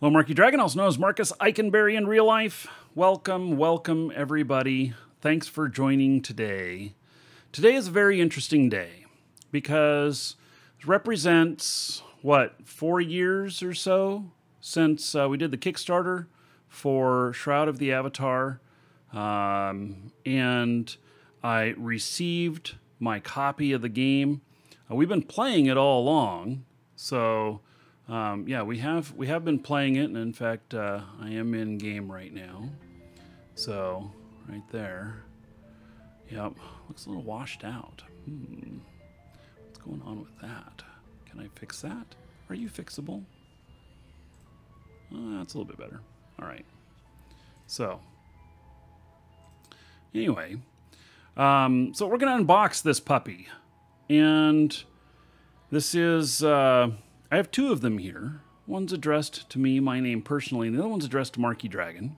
Hello, Markee Dragon, also known as Marcus Eikenberry in real life. Welcome, welcome, everybody. Thanks for joining today. Today is a very interesting day because it represents, what, 4 years or so since we did the Kickstarter for Shroud of the Avatar. And I received my copy of the game. We've been playing it all along, so... yeah, we have been playing it, and in fact, I am in game right now. So, right there. Yep, looks a little washed out. What's going on with that? Can I fix that? Are you fixable? That's a little bit better. All right. So, anyway, so we're gonna unbox this puppy, and this is. I have 2 of them here. One's addressed to me, my name personally, and the other one's addressed to Markee Dragon.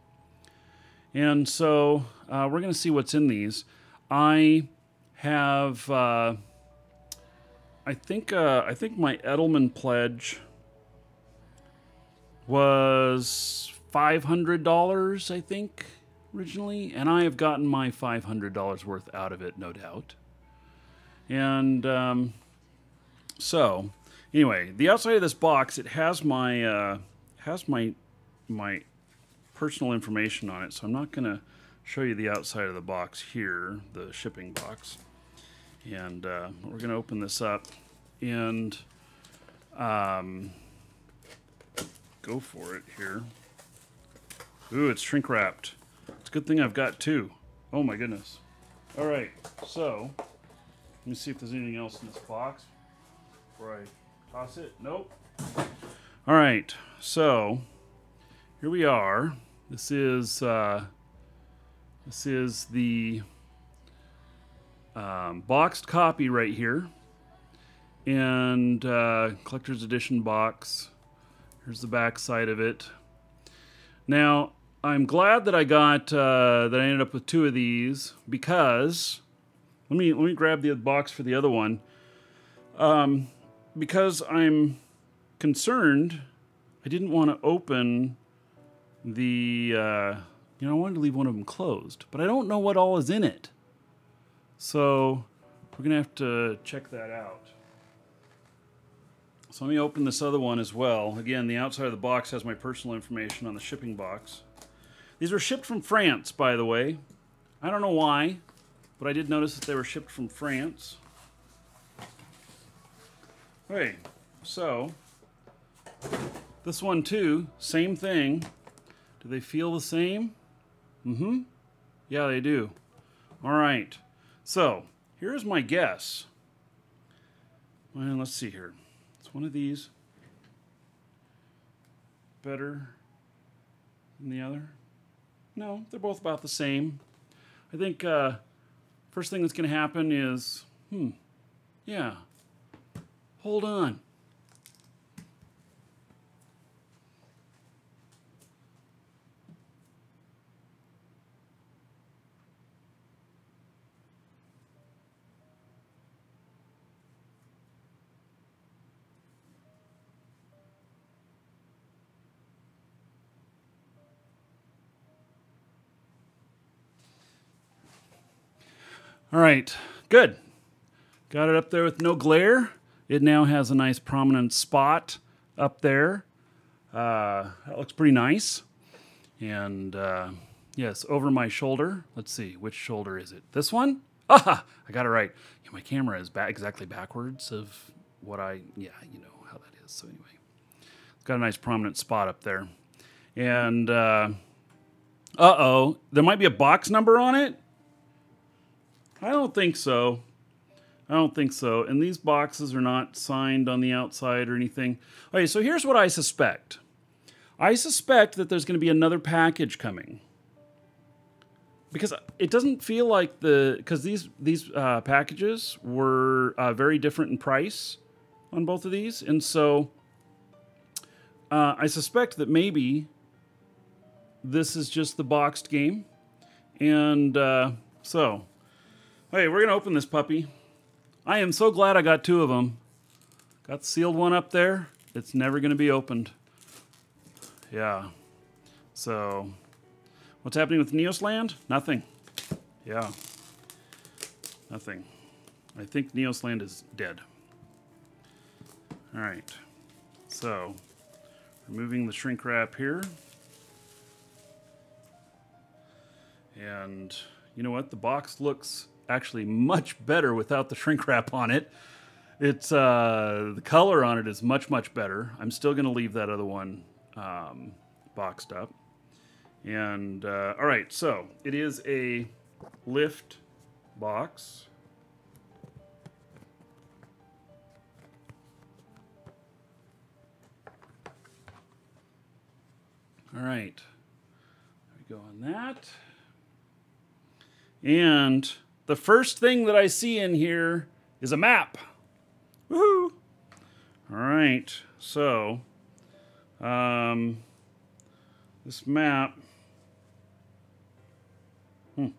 And so we're going to see what's in these. I have, I think my Edelman pledge was $500, I think, originally, and I have gotten my $500 worth out of it, no doubt. And so. Anyway, the outside of this box, it has my my personal information on it, so I'm not going to show you the outside of the box here, the shipping box. And we're going to open this up and go for it here. Ooh, it's shrink wrapped. It's a good thing I've got 2. Oh my goodness. All right, so let me see if there's anything else in this box before I toss it. Nope. All right, so here we are. This is the boxed copy right here, and collector's edition box. Here's the back side of it. Now I'm glad that I got that I ended up with 2 of these, because let me grab the box for the other one. Because I'm concerned, I didn't want to open the, I wanted to leave one of them closed, but I don't know what all is in it. So we're going to have to check that out. So let me open this other one as well. Again, the outside of the box has my personal information on the shipping box. These were shipped from France, by the way. I don't know why, but I did notice that they were shipped from France. Okay, so this one too, same thing. Do they feel the same? Mm-hmm. Yeah, they do. All right, so here's my guess. Well, let's see here. It's one of these. Better than the other? No, they're both about the same. I think first thing that's going to happen is, yeah. Hold on. All right, good. Got it up there with no glare. It now has a nice prominent spot up there. That looks pretty nice. And yes, over my shoulder. Let's see, which shoulder is it? This one? Aha! I got it right. Yeah, my camera is exactly backwards of what yeah, you know how that is. So anyway, it's got a nice prominent spot up there. And uh-oh, there might be a box number on it? I don't think so. I don't think so. And these boxes are not signed on the outside or anything. Okay, so here's what I suspect. I suspect that there's going to be another package coming. Because it doesn't feel like because these packages were very different in price on both of these. And so I suspect that maybe this is just the boxed game. And so, hey, we're going to open this puppy. I am so glad I got 2 of them. Got the sealed one up there. It's never going to be opened. Yeah. So, what's happening with Neos Land? Nothing. Yeah. Nothing. I think Neos Land is dead. All right. So, removing the shrink wrap here. And you know what? The box looks actually much better without the shrink wrap on it. It's the color on it is much, much better. I'm still going to leave that other one boxed up. And all right, so it is a lift box. All right, there we go on that. And the first thing that I see in here is a map. Woohoo! All right, so this map. All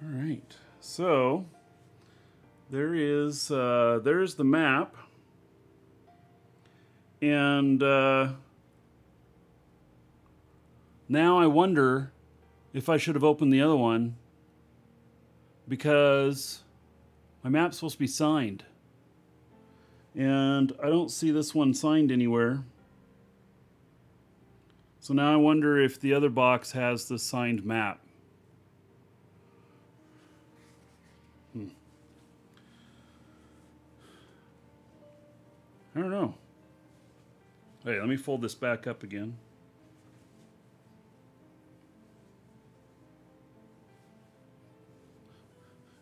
right, so there's the map, and now I wonder if I should have opened the other one, because my map's supposed to be signed, and I don't see this one signed anywhere. So now I wonder if the other box has the signed map. I don't know. Hey, let me fold this back up again.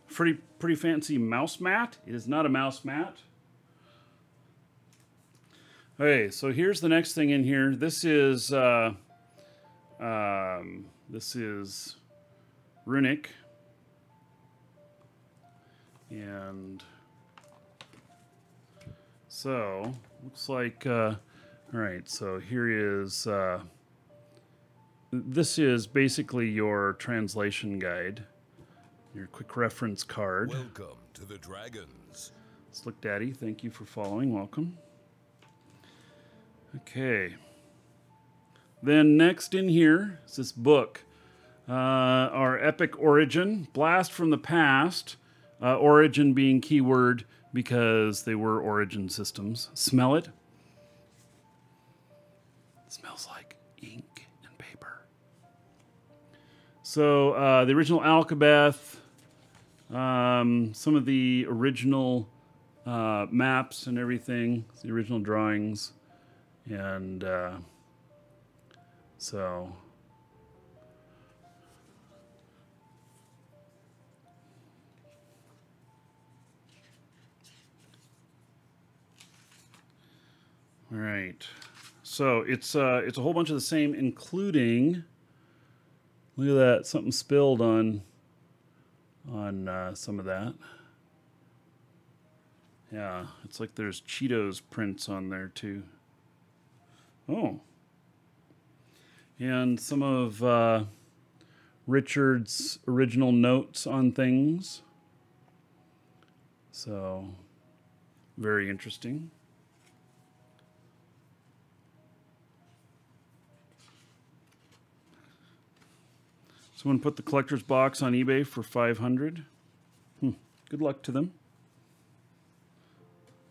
Pretty fancy mouse mat. It is not a mouse mat. Okay, so here's the next thing in here. This is runic, and so looks like all right. So here is this is basically your translation guide. Your quick reference card. Welcome to the Dragons. Slick Daddy, thank you for following. Welcome. Okay. Then next in here is this book. Our Epic Origin, Blast from the Past. Origin being keyword because they were origin systems. Smell it. It smells like ink and paper. So the original Alcabeth. Some of the original maps and everything, the original drawings, and so all right. So it's a whole bunch of the same, including, look at that, something spilled on some of that. Yeah, it's like there's Cheetos prints on there too. Oh. And some of Richard's original notes on things. So, very interesting. Someone put the collector's box on eBay for $500. Good luck to them.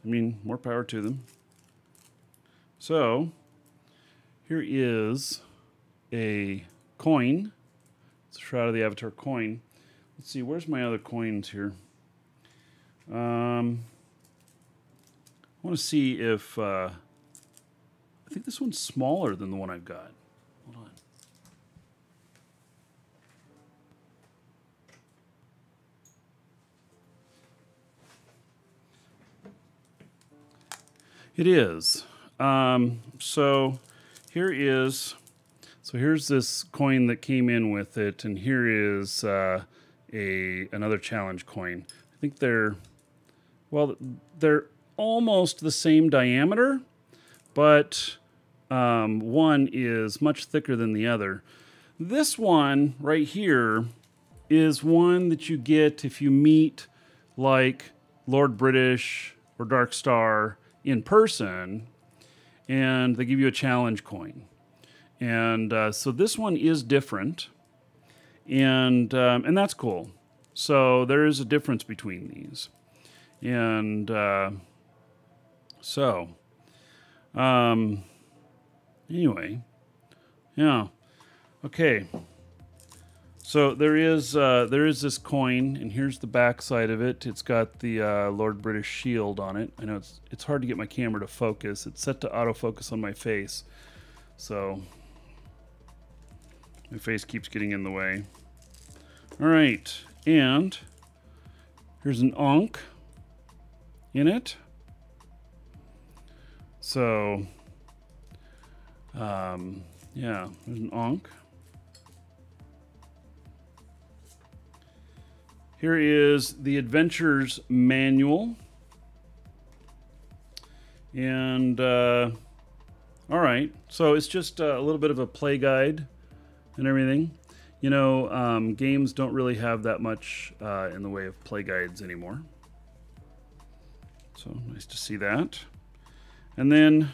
I mean, more power to them. So, here is a coin. It's a Shroud of the Avatar coin. Let's see, where's my other coins here? I want to see if... I think this one's smaller than the one I've got. Hold on. It is. So here's this coin that came in with it, and here is another challenge coin. I think they're almost the same diameter, but one is much thicker than the other. This one right here is one that you get if you meet like Lord British or Dark Star in person, and they give you a challenge coin. And so this one is different, and that's cool. So there is a difference between these. And anyway, yeah, okay. So there is this coin, and here's the back side of it. It's got the Lord British shield on it. I know it's hard to get my camera to focus. It's set to autofocus on my face, so my face keeps getting in the way. All right, and here's an Ankh in it. So, yeah, there's an Ankh. Here is the Adventures Manual. And, all right, so it's just a little bit of a play guide and everything. You know, games don't really have that much in the way of play guides anymore. So nice to see that. And then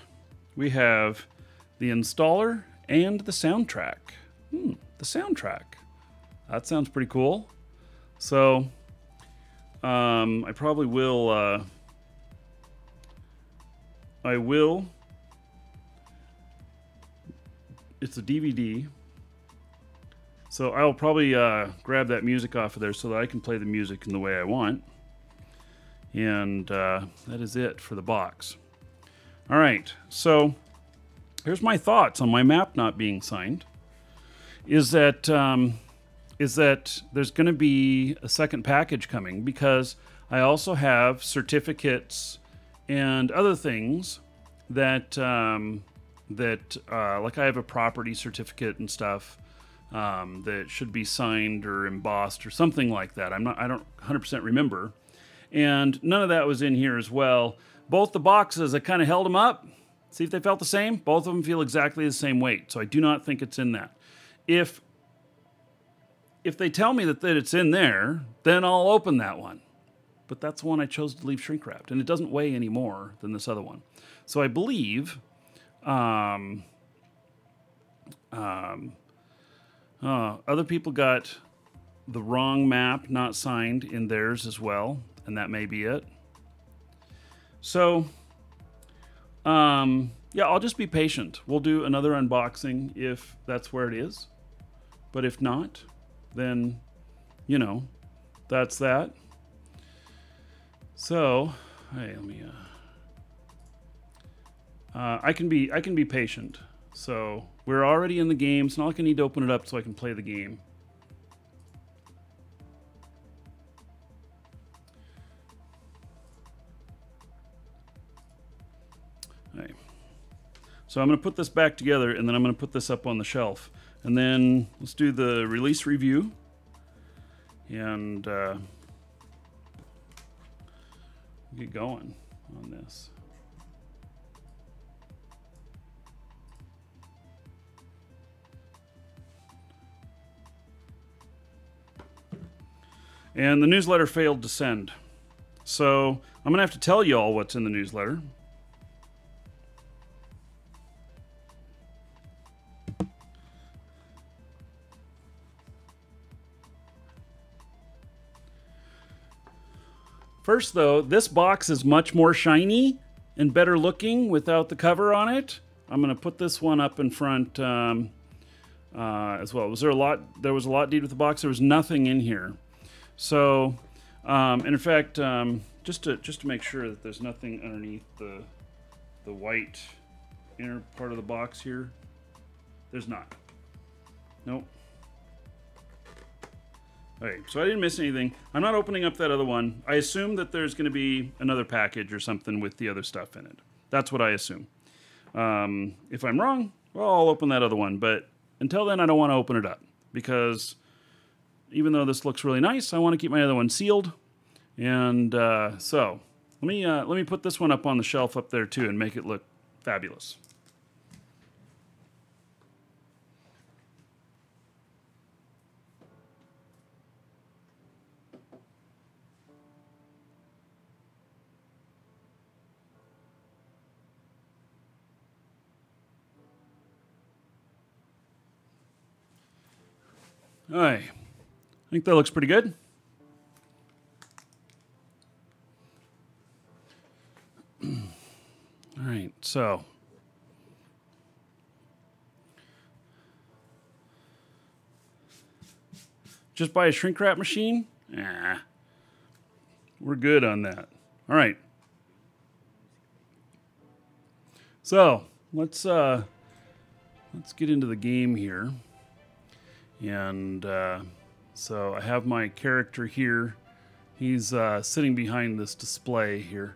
we have the installer and the soundtrack. The soundtrack. That sounds pretty cool. So I probably will. It's a DVD. So I'll probably grab that music off of there so that I can play the music in the way I want. And that is it for the box. All right, so here's my thoughts on my map not being signed. Is that there's going to be a second package coming, because I also have certificates and other things that like I have a property certificate and stuff that should be signed or embossed or something like that. I don't 100% remember, and none of that was in here as well. Both the boxes, I kind of held them up, see if they felt the same. Both of them feel exactly the same weight, so I do not think it's in that. If they tell me that it's in there, then I'll open that one. But that's the one I chose to leave shrink wrapped, and it doesn't weigh any more than this other one. So I believe other people got the wrong map not signed in theirs as well, and that may be it. So, yeah, I'll just be patient. We'll do another unboxing if that's where it is. But if not, then, you know, that's that. So, hey, let me, I can be patient. So, we're already in the game. It's not like I need to open it up so I can play the game. Right. So I'm going to put this back together, and then I'm going to put this up on the shelf. And then let's do the release review. And get going on this. And the newsletter failed to send. So I'm going to have to tell you all what's in the newsletter. First, though, this box is much more shiny and better looking without the cover on it. I'm going to put this one up in front as well. There was a lot deed with the box. There was nothing in here. So, and in fact, just to make sure that there's nothing underneath the white inner part of the box here, there's not. Nope. Okay, so I didn't miss anything. I'm not opening up that other one. I assume that there's going to be another package or something with the other stuff in it. That's what I assume. If I'm wrong, well, I'll open that other one. But until then, I don't want to open it up, because even though this looks really nice, I want to keep my other one sealed. And so let me put this one up on the shelf up there too and make it look fabulous. All right. I think that looks pretty good. All right, so just buy a shrink wrap machine? Nah. We're good on that. All right. So let's get into the game here. And so I have my character here. He's sitting behind this display here.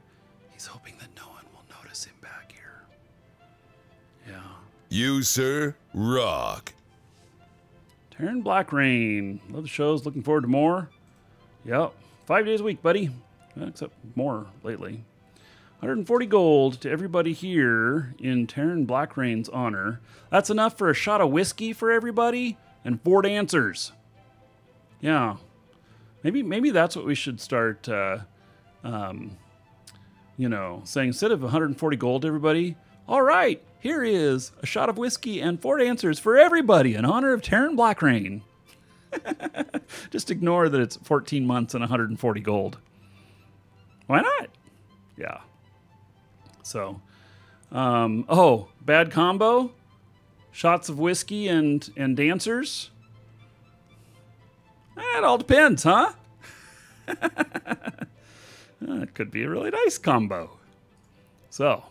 He's hoping that no one will notice him back here. Yeah. You, sir, rock. Terran Black Rain. Love the shows. Looking forward to more. Yep. 5 days a week, buddy. Except more lately. 140 gold to everybody here in Terran Black Rain's honor. That's enough for a shot of whiskey for everybody and 4 dancers. Yeah. Maybe that's what we should start, you know, saying instead of 140 gold to everybody, all right, here is a shot of whiskey and 4 dancers for everybody in honor of Terran Black Rain. Just ignore that it's 14 months and 140 gold. Why not? Yeah. So, oh, bad combo? Shots of whiskey and dancers? It all depends, huh? It could be a really nice combo. So,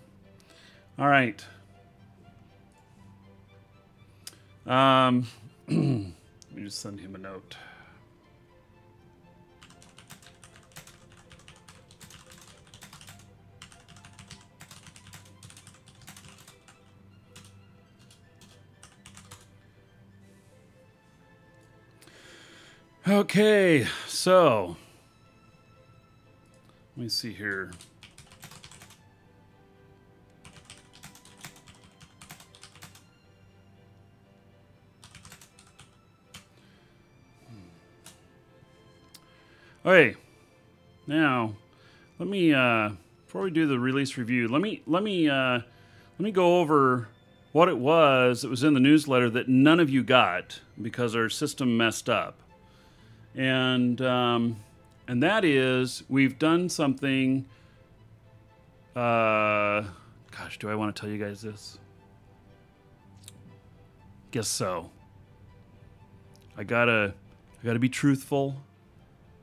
all right. Let me just send him a note. Okay, so let me see here. Okay, now let me before we do the release review, let me go over what it was that was in the newsletter that none of you got because our system messed up. And that is, we've done something, gosh, do I want to tell you guys this? Guess so. I gotta be truthful.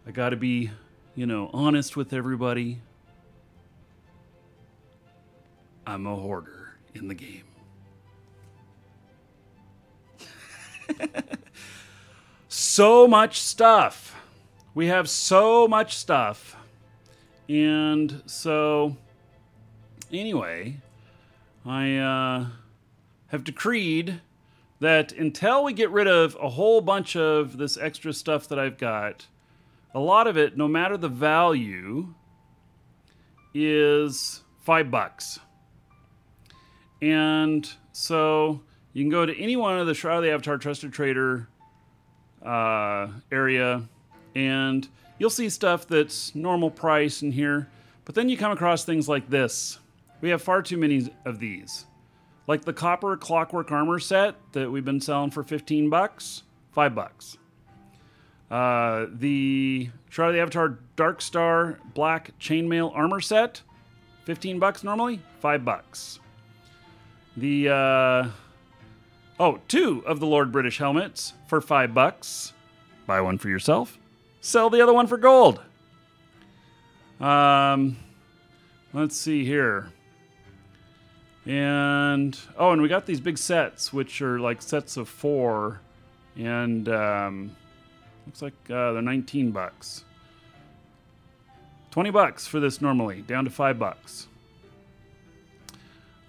I gotta be, you know, honest with everybody. I'm a hoarder in the game. So much stuff. We have so much stuff. And so, anyway, I have decreed that until we get rid of a whole bunch of this extra stuff that I've got, a lot of it, no matter the value, is $5. And so you can go to any one of the Shroud of the Avatar Trusted Trader area, and you'll see stuff that's normal price in here, but then you come across things like this. We have far too many of these. Like the copper clockwork armor set that we've been selling for $15, $5. The Shroud of the Avatar Dark Star black chainmail armor set, $15 normally, $5. The two of the Lord British helmets for $5. Buy one for yourself. Sell the other one for gold. Let's see here. And we got these big sets, which are like sets of 4, and looks like they're $19. $20 for this normally, down to $5.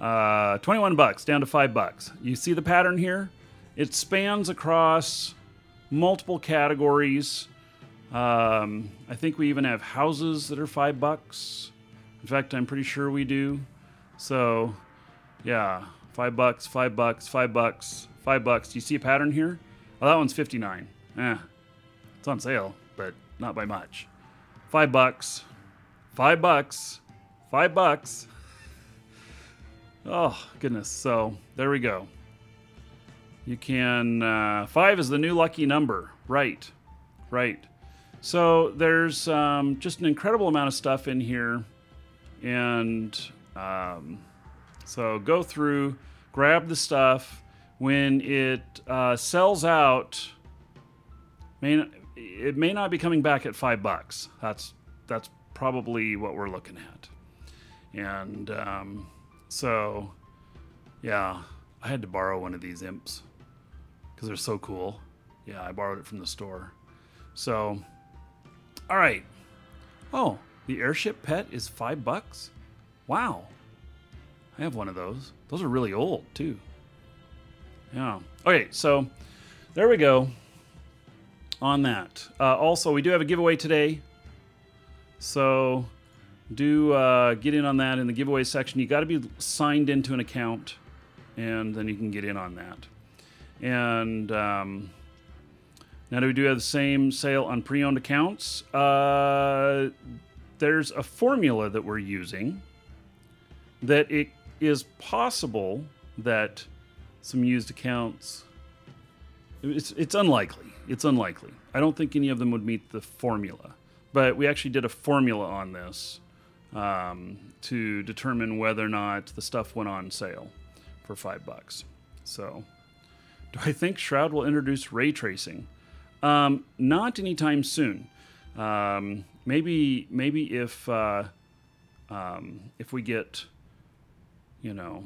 $21 down to $5. You see the pattern here? It spans across multiple categories. I think we even have houses that are $5. In fact, I'm pretty sure we do. So, yeah, $5, $5, $5, $5. Do you see a pattern here? Oh, that one's $59. It's on sale, but not by much. $5, $5, $5. Oh, goodness. So, there we go. You can, 5 is the new lucky number. Right, right. So there's just an incredible amount of stuff in here. And so go through, grab the stuff. When it sells out, it may not be coming back at $5. That's probably what we're looking at. And so, yeah, I had to borrow one of these imps because they're so cool. Yeah, I borrowed it from the store. So, all right. Oh, the airship pet is $5? Wow. I have one of those. Those are really old, too. Yeah. Okay, so there we go on that. Also, we do have a giveaway today. So do get in on that in the giveaway section. You got to be signed into an account, and then you can get in on that. And now we do have the same sale on pre-owned accounts. There's a formula that we're using that it is possible that some used accounts, it's unlikely. It's unlikely. I don't think any of them would meet the formula. But we actually did a formula on this to determine whether or not the stuff went on sale for $5. So, do I think Shroud will introduce ray tracing? Not anytime soon. Maybe if we get, you know,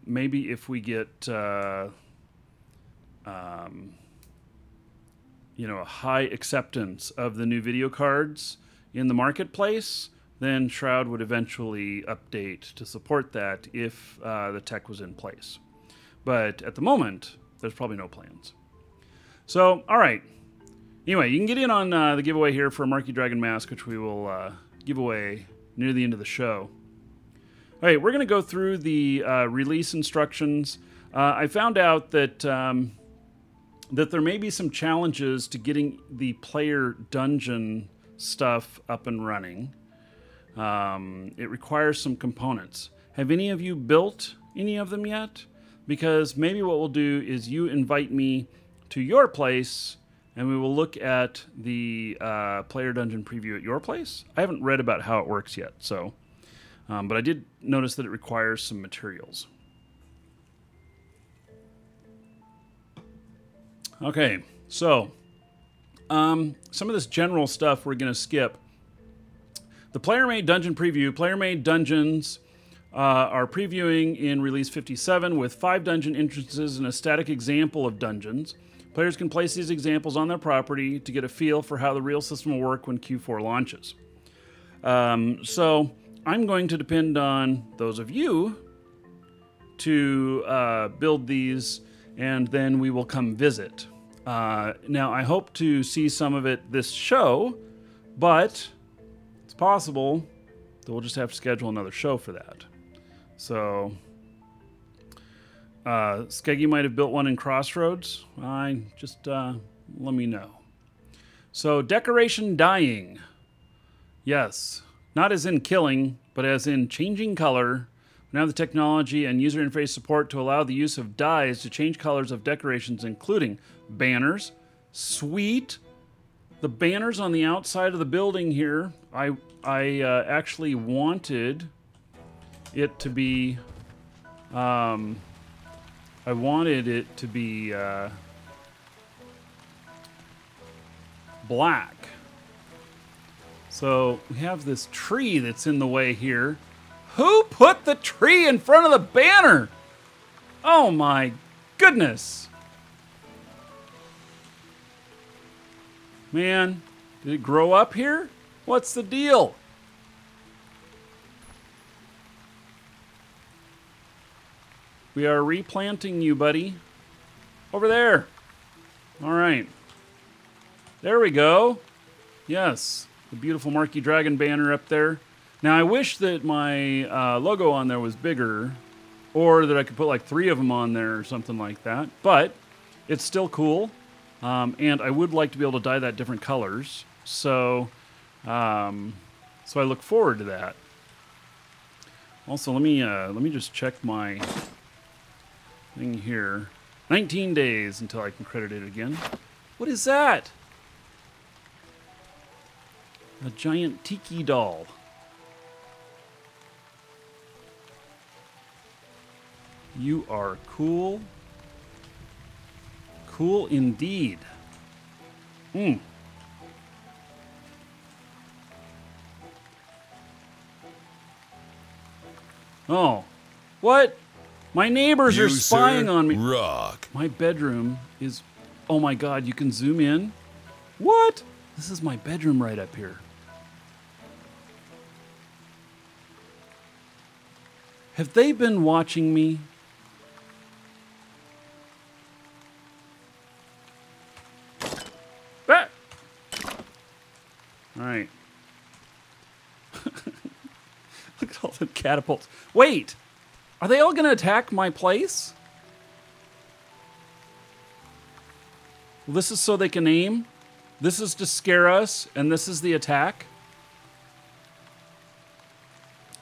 maybe if we get, you know, a high acceptance of the new video cards in the marketplace, then Shroud would eventually update to support that if the tech was in place. But at the moment, there's probably no plans. So, all right. Anyway, you can get in on the giveaway here for a Markee Dragon Mask, which we will give away near the end of the show. All right, we're going to go through the release instructions. I found out that that there may be some challenges to getting the player dungeon stuff up and running. It requires some components. Have any of you built any of them yet? Because maybe what we'll do is you invite me to your place and we will look at the player dungeon preview at your place. I haven't read about how it works yet, so but I did notice that it requires some materials. Okay, so some of this general stuff we're going to skip. The player-made dungeon preview. Player-made dungeons are previewing in Release 57 with 5 dungeon entrances and a static example of dungeons. Players can place these examples on their property to get a feel for how the real system will work when Q4 launches. So I'm going to depend on those of you to build these, and then we will come visit. Now, I hope to see some of it this show, but it's possible that we'll just have to schedule another show for that. So, Skeggy might have built one in Crossroads. Just let me know. So, decoration dyeing. Yes, not as in killing, but as in changing color. We have the technology and user interface support to allow the use of dyes to change colors of decorations, including banners. Sweet. The banners on the outside of the building here, I actually wanted it to be, I wanted it to be black. So we have this tree that's in the way here. Who put the tree in front of the banner? Oh my goodness. Man, did it grow up here? What's the deal? We are replanting you, buddy. Over there. All right. There we go. Yes, the beautiful Markee Dragon banner up there. Now, I wish that my logo on there was bigger, or that I could put like 3 of them on there or something like that, but it's still cool, and I would like to be able to dye that different colors, so I look forward to that. Also, let me just check my thing here. 19 days until I can credit it again. What is that? A giant tiki doll. You are cool. Cool indeed. Oh. What? My neighbors are spying on me. Rock. My bedroom is... Oh my god, you can zoom in? What? This is my bedroom right up here. Have they been watching me? Ah! All right. Look at all the catapults. Wait! Are they all going to attack my place? Well, this is so they can aim. This is to scare us, and this is the attack.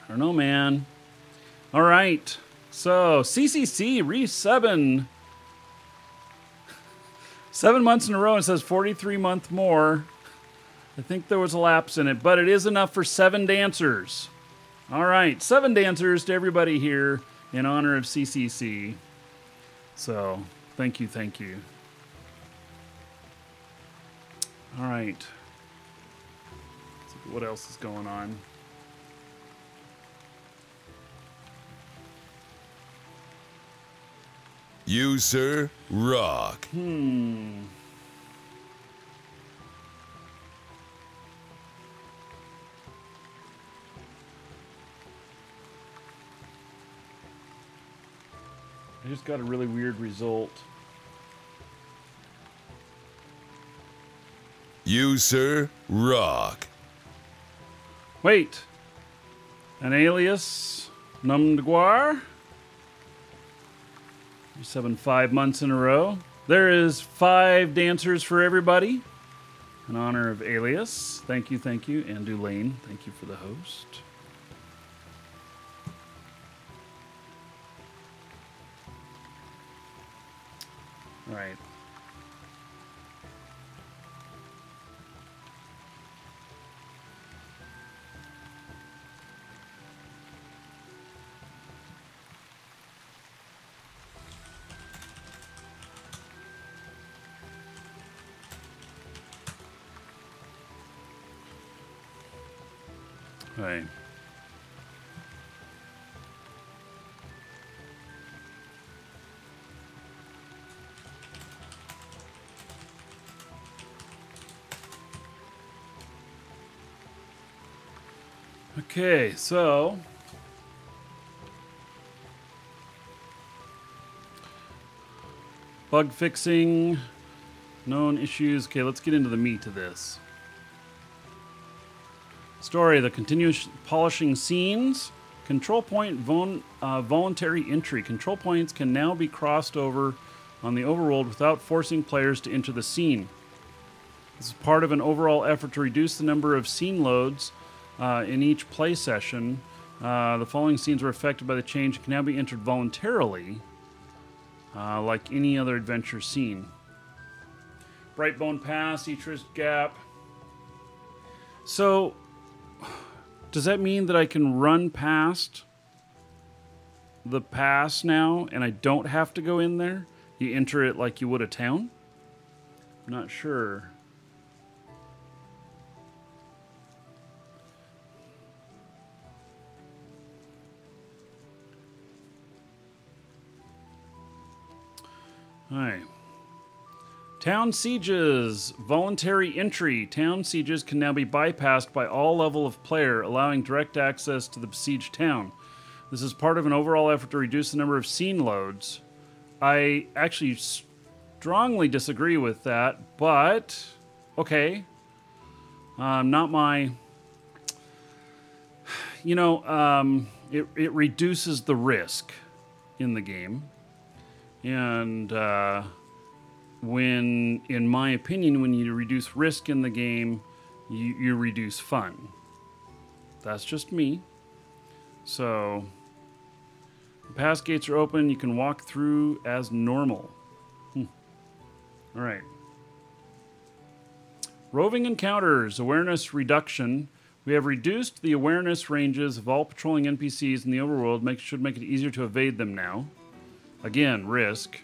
I don't know, man. All right. So, CCC, re-7. 7 months in a row. It says 43 month more. I think there was a lapse in it, but it is enough for 7 dancers. All right. 7 dancers to everybody here in honor of CCC. So, thank you, thank you. All right. Let's look at what else is going on. You, sir, rock. I just got a really weird result. You, sir, rock. Wait. An alias, Numdguar. 5 months in a row. There is 5 dancers for everybody. In honor of Alias. Thank you, thank you. And Dulaine, thank you for the host. All right. Right. Okay, so bug fixing, known issues. Okay, let's get into the meat of this. Story, the continuous polishing scenes. Control point voluntary entry. Control points can now be crossed over on the overworld without forcing players to enter the scene. This is part of an overall effort to reduce the number of scene loads in each play session. The following scenes were affected by the change and can now be entered voluntarily, like any other adventure scene. Brightbone Pass, Eatrist Gap. So, does that mean that I can run past the pass now and I don't have to go in there? You enter it like you would a town? I'm not sure. All right. Town sieges, voluntary entry. Town sieges can now be bypassed by all level of player, allowing direct access to the besieged town. This is part of an overall effort to reduce the number of scene loads. I actually strongly disagree with that, but okay. Not my... You know, it reduces the risk in the game. And when, in my opinion, when you reduce risk in the game, you reduce fun. That's just me. So, The pass gates are open. You can walk through as normal. All right. Roving encounters, awareness reduction. We have reduced the awareness ranges of all patrolling NPCs in the overworld. Should make it easier to evade them now. Again, risk.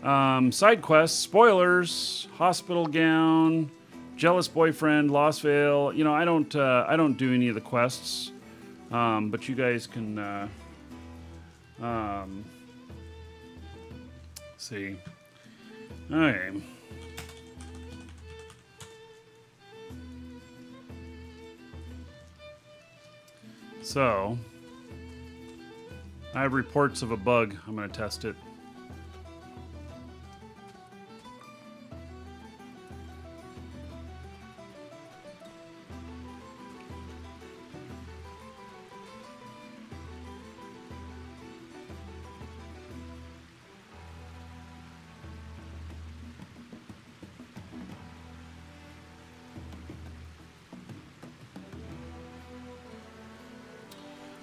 Side quests, spoilers, hospital gown, jealous boyfriend, Lost Veil. You know, I don't do any of the quests, but you guys can see. Okay. So, I have reports of a bug. I'm going to test it.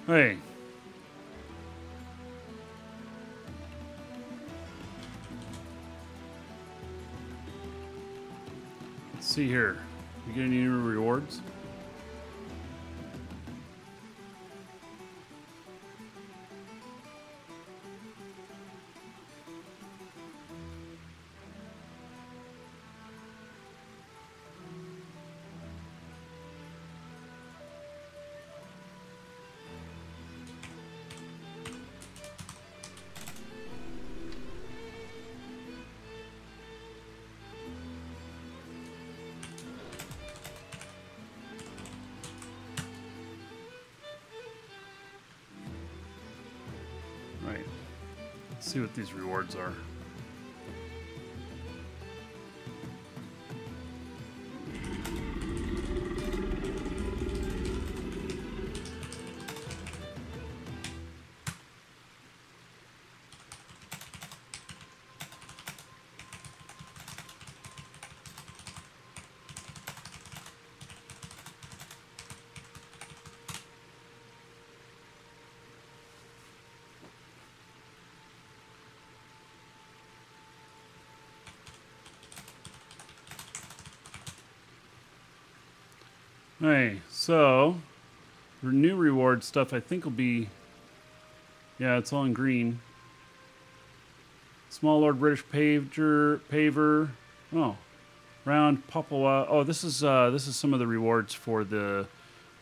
Hey. Let's see here. You get any new rewards? Right. Let's see what these rewards are. Alright, so the new reward stuff I think will be, yeah, it's all in green. Small Lord British paver. Oh, round Papua. Oh, this is some of the rewards for the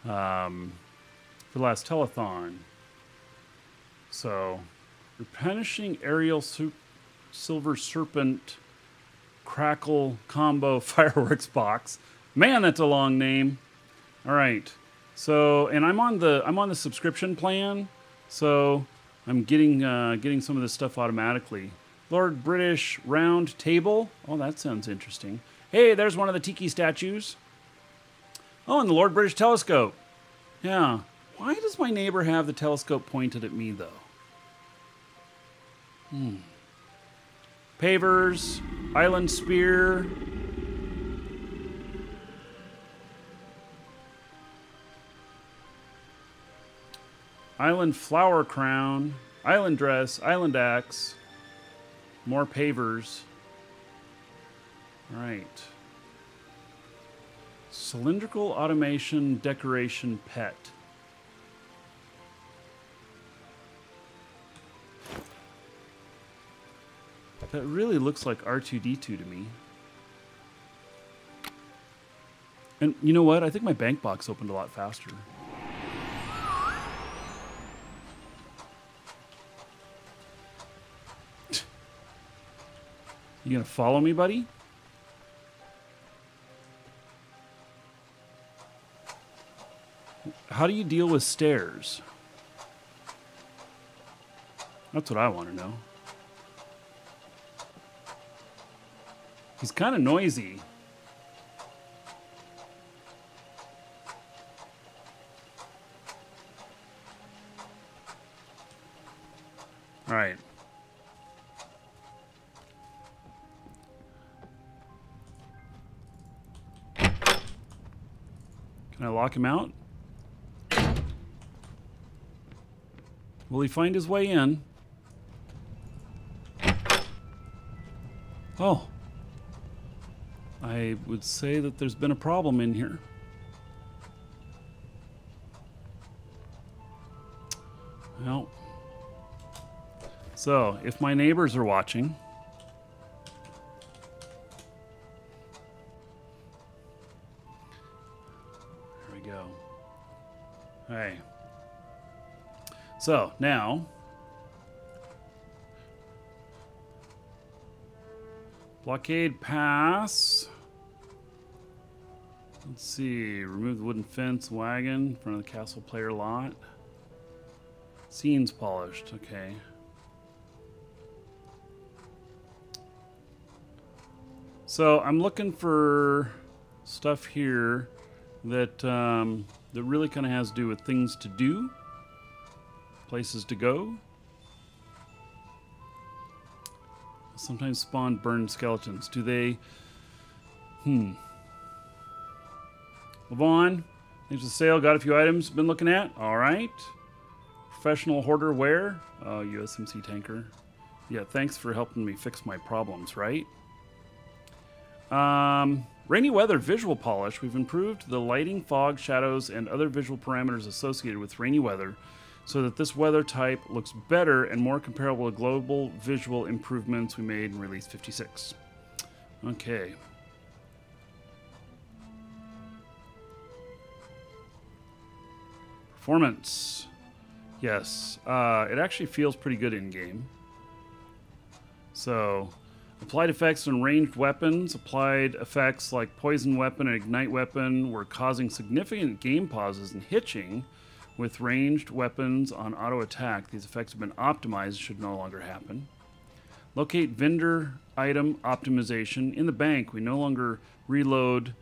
last telethon. So, replenishing aerial silver serpent crackle combo fireworks box. Man, that's a long name. All right, so and I'm on the subscription plan, so I'm getting some of this stuff automatically. Lord British round table. Oh, that sounds interesting. Hey, there's one of the tiki statues. Oh, and the Lord British telescope. Yeah. Why does my neighbor have the telescope pointed at me though? Pavers, island spear. Island flower crown, island dress, island axe, more pavers. All right. Cylindrical automation decoration pet. That really looks like R2-D2 to me. And you know what? I think my bank box opened a lot faster. You gonna follow me, buddy? How do you deal with stairs? That's what I want to know. He's kind of noisy. All right. Can I lock him out? Will he find his way in? Oh. I would say that there's been a problem in here. Well. So, if my neighbors are watching... There we go. Hey. So, now... Blockade pass. Let's see. Remove the wooden fence wagon in front of the castle player lot. Scenes polished. Okay. So I'm looking for stuff here that that really kind of has to do with things to do, places to go. Sometimes spawn burned skeletons. Do they? Levon, thanks for the sale. Got a few items. Been looking at. All right. Professional hoarder wear. Oh, USMC tanker. Yeah, thanks for helping me fix my problems, right? Rainy weather visual polish. We've improved the lighting, fog, shadows, and other visual parameters associated with rainy weather so that this weather type looks better and more comparable to global visual improvements we made in release 56. Okay. Performance. Yes. It actually feels pretty good in-game. So, applied effects on ranged weapons. Applied effects like poison weapon and ignite weapon were causing significant game pauses and hitching with ranged weapons on auto attack. These effects have been optimized, should no longer happen. Locate vendor item optimization. In the bank, we no longer reload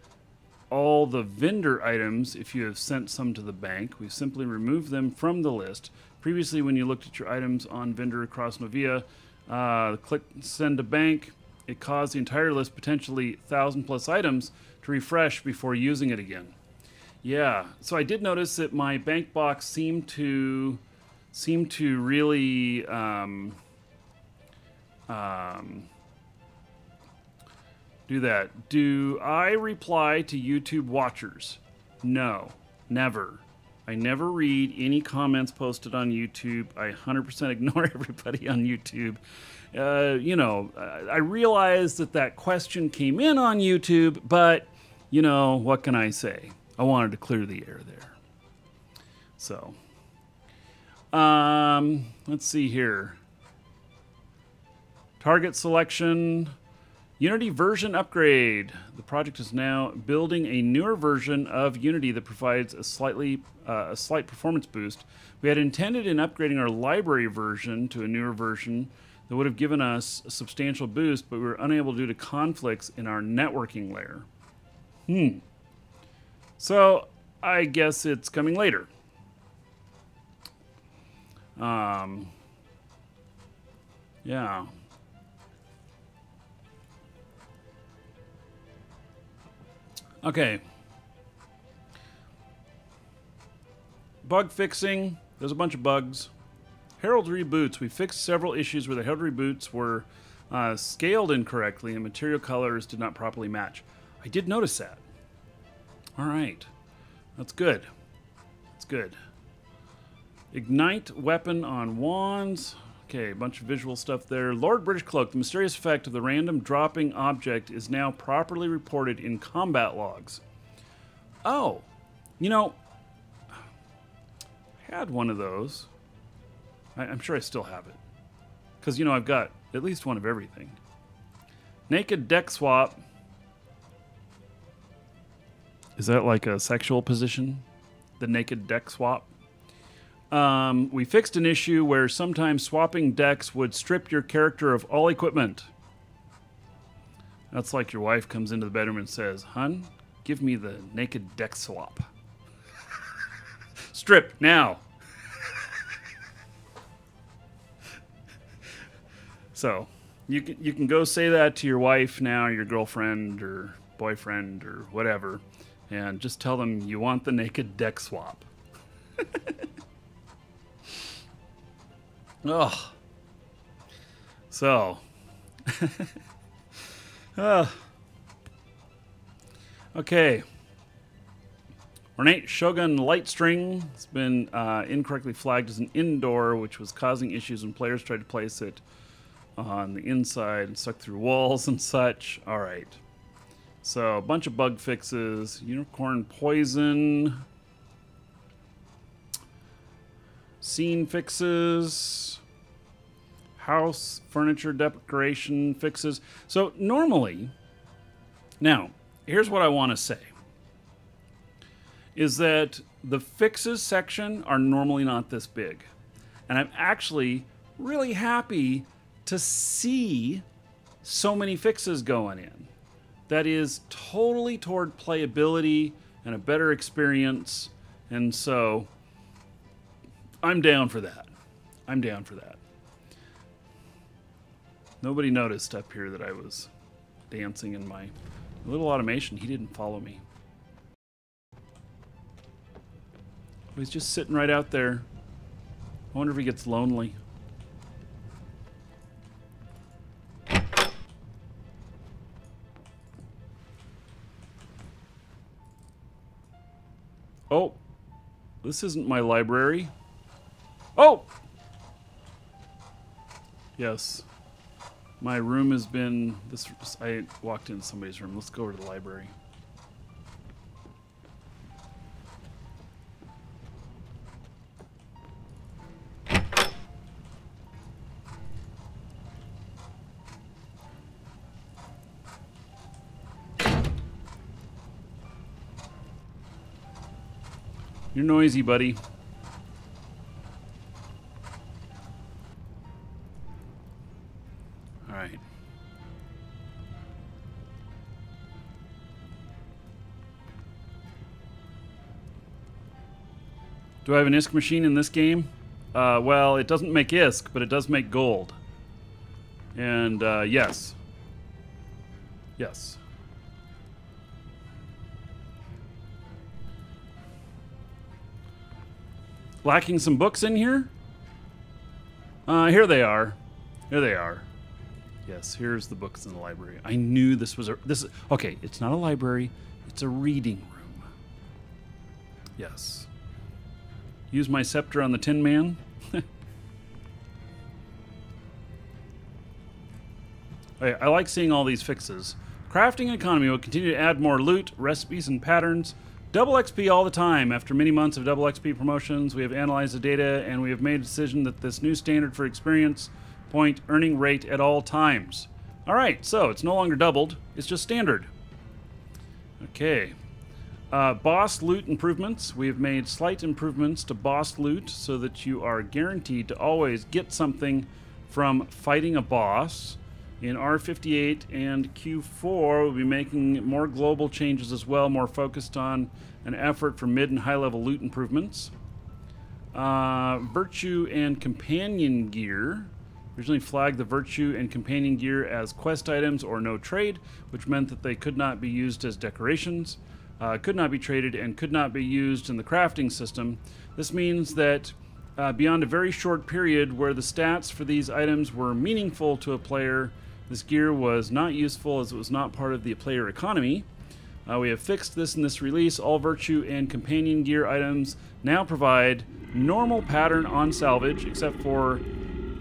all the vendor items if you have sent some to the bank. We simply remove them from the list. Previously, when you looked at your items on vendor across Novia, click send to bank, it caused the entire list, potentially 1,000 plus items, to refresh before using it again. Yeah, so I did notice that my bank box seemed to really do that. Do I reply to YouTube watchers? No, never. I never read any comments posted on YouTube. I 100% ignore everybody on YouTube. You know, I realize that question came in on YouTube, but, you know, what can I say? I wanted to clear the air there. So, let's see here. Target selection. Unity version upgrade. The project is now building a newer version of Unity that provides a slight performance boost. We had intended in upgrading our library version to a newer version that would have given us a substantial boost, but we were unable due to conflicts in our networking layer. So, I guess it's coming later. Yeah. Okay. Bug fixing. There's a bunch of bugs. Herald reboots. We fixed several issues where the Herald reboots were scaled incorrectly and material colors did not properly match. I did notice that. All right. That's good. That's good. Ignite weapon on wands. Okay, a bunch of visual stuff there. Lord British Cloak. The mysterious effect of the random dropping object is now properly reported in combat logs. Oh, you know, I had one of those. I'm sure I still have it. Because, you know, I've got at least one of everything. Naked deck swap. Is that like a sexual position? The naked deck swap? We fixed an issue where sometimes swapping decks would strip your character of all equipment. That's like your wife comes into the bedroom and says, "Hun, give me the naked deck swap." Strip now. So you can go say that to your wife now, your girlfriend or boyfriend or whatever, and just tell them you want the naked deck swap. Ugh. So. Okay. Ornate Shogun light string has been incorrectly flagged as an indoor, which was causing issues when players tried to place it on the inside and stuck through walls and such. All right. So a bunch of bug fixes. Unicorn poison. Scene fixes. House furniture decoration fixes. So normally, now, here's what I want to say. Is that the fixes section are normally not this big. And I'm actually really happy to see so many fixes going in. That is totally toward playability and a better experience. And so I'm down for that. I'm down for that. Nobody noticed up here that I was dancing in my little automation. He didn't follow me. He's just sitting right out there. I wonder if he gets lonely. Oh, this isn't my library. Oh! Yes. My room has been... I walked into somebody's room. Let's go over to the library. You're noisy, buddy. All right. Do I have an ISK machine in this game? Well, it doesn't make ISK, but it does make gold. And yes. Yes. Lacking some books in here? Here they are. Here they are. Yes, here's the books in the library. I knew this was okay, it's not a library, it's a reading room. Yes. Use my scepter on the Tin Man. Okay, I like seeing all these fixes. Crafting economy will continue to add more loot, recipes, and patterns. Double XP all the time. After many months of double XP promotions, we have analyzed the data and we have made a decision that this new standard for experience point earning rate at all times. All right, so it's no longer doubled, it's just standard. Okay. Boss loot improvements. We have made slight improvements to boss loot so that you are guaranteed to always get something from fighting a boss. In R58 and Q4, we'll be making more global changes as well, more focused on an effort for mid and high-level loot improvements. Virtue and companion gear. Originally flagged the virtue and companion gear as quest items or no trade, which meant that they could not be used as decorations, could not be traded, and could not be used in the crafting system. This means that beyond a very short period where the stats for these items were meaningful to a player, this gear was not useful as it was not part of the player economy. We have fixed this in this release. All virtue and companion gear items now provide normal pattern on salvage, except for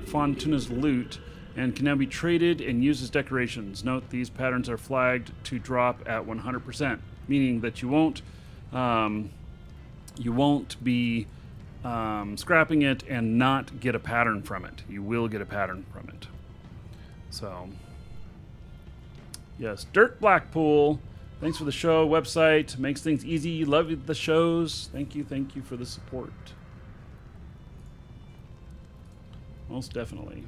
Fontuna's loot, and can now be traded and used as decorations. Note these patterns are flagged to drop at 100%, meaning that you won't be scrapping it and not get a pattern from it. You will get a pattern from it. So, yes, Dirt Blackpool. Thanks for the show. Website makes things easy. Love the shows. Thank you for the support. Most definitely.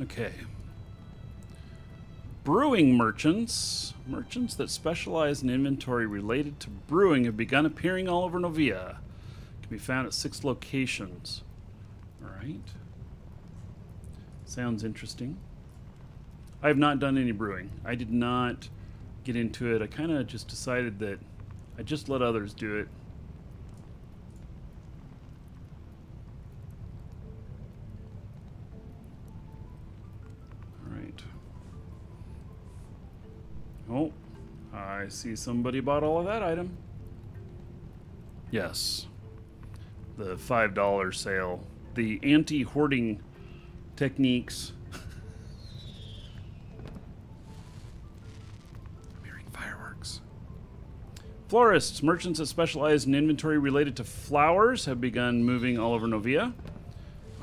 Okay. Brewing merchants. Merchants that specialize in inventory related to brewing have begun appearing all over Novia. Can be found at 6 locations. All right. Sounds interesting. I have not done any brewing. I did not get into it. I kind of just decided that I just let others do it. All right. Oh, I see somebody bought all of that item. Yes. The $5 sale. The anti-hoarding techniques. I'm hearing fireworks. Florists, merchants that specialize in inventory related to flowers have begun moving all over Novia.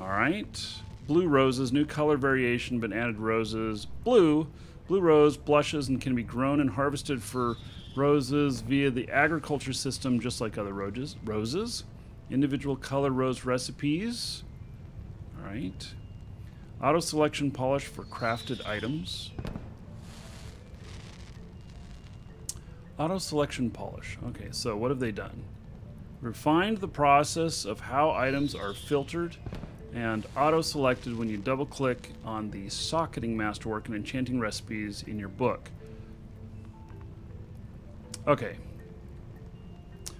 All right. Blue roses, new color variation, been added roses. Blue rose blushes and can be grown and harvested for roses via the agriculture system, just like other roses. Individual color rose recipes. All right. Auto selection polish for crafted items. Auto selection polish. Okay, so what have they done? Refined the process of how items are filtered and auto-selected when you double-click on the socketing masterwork and enchanting recipes in your book. Okay.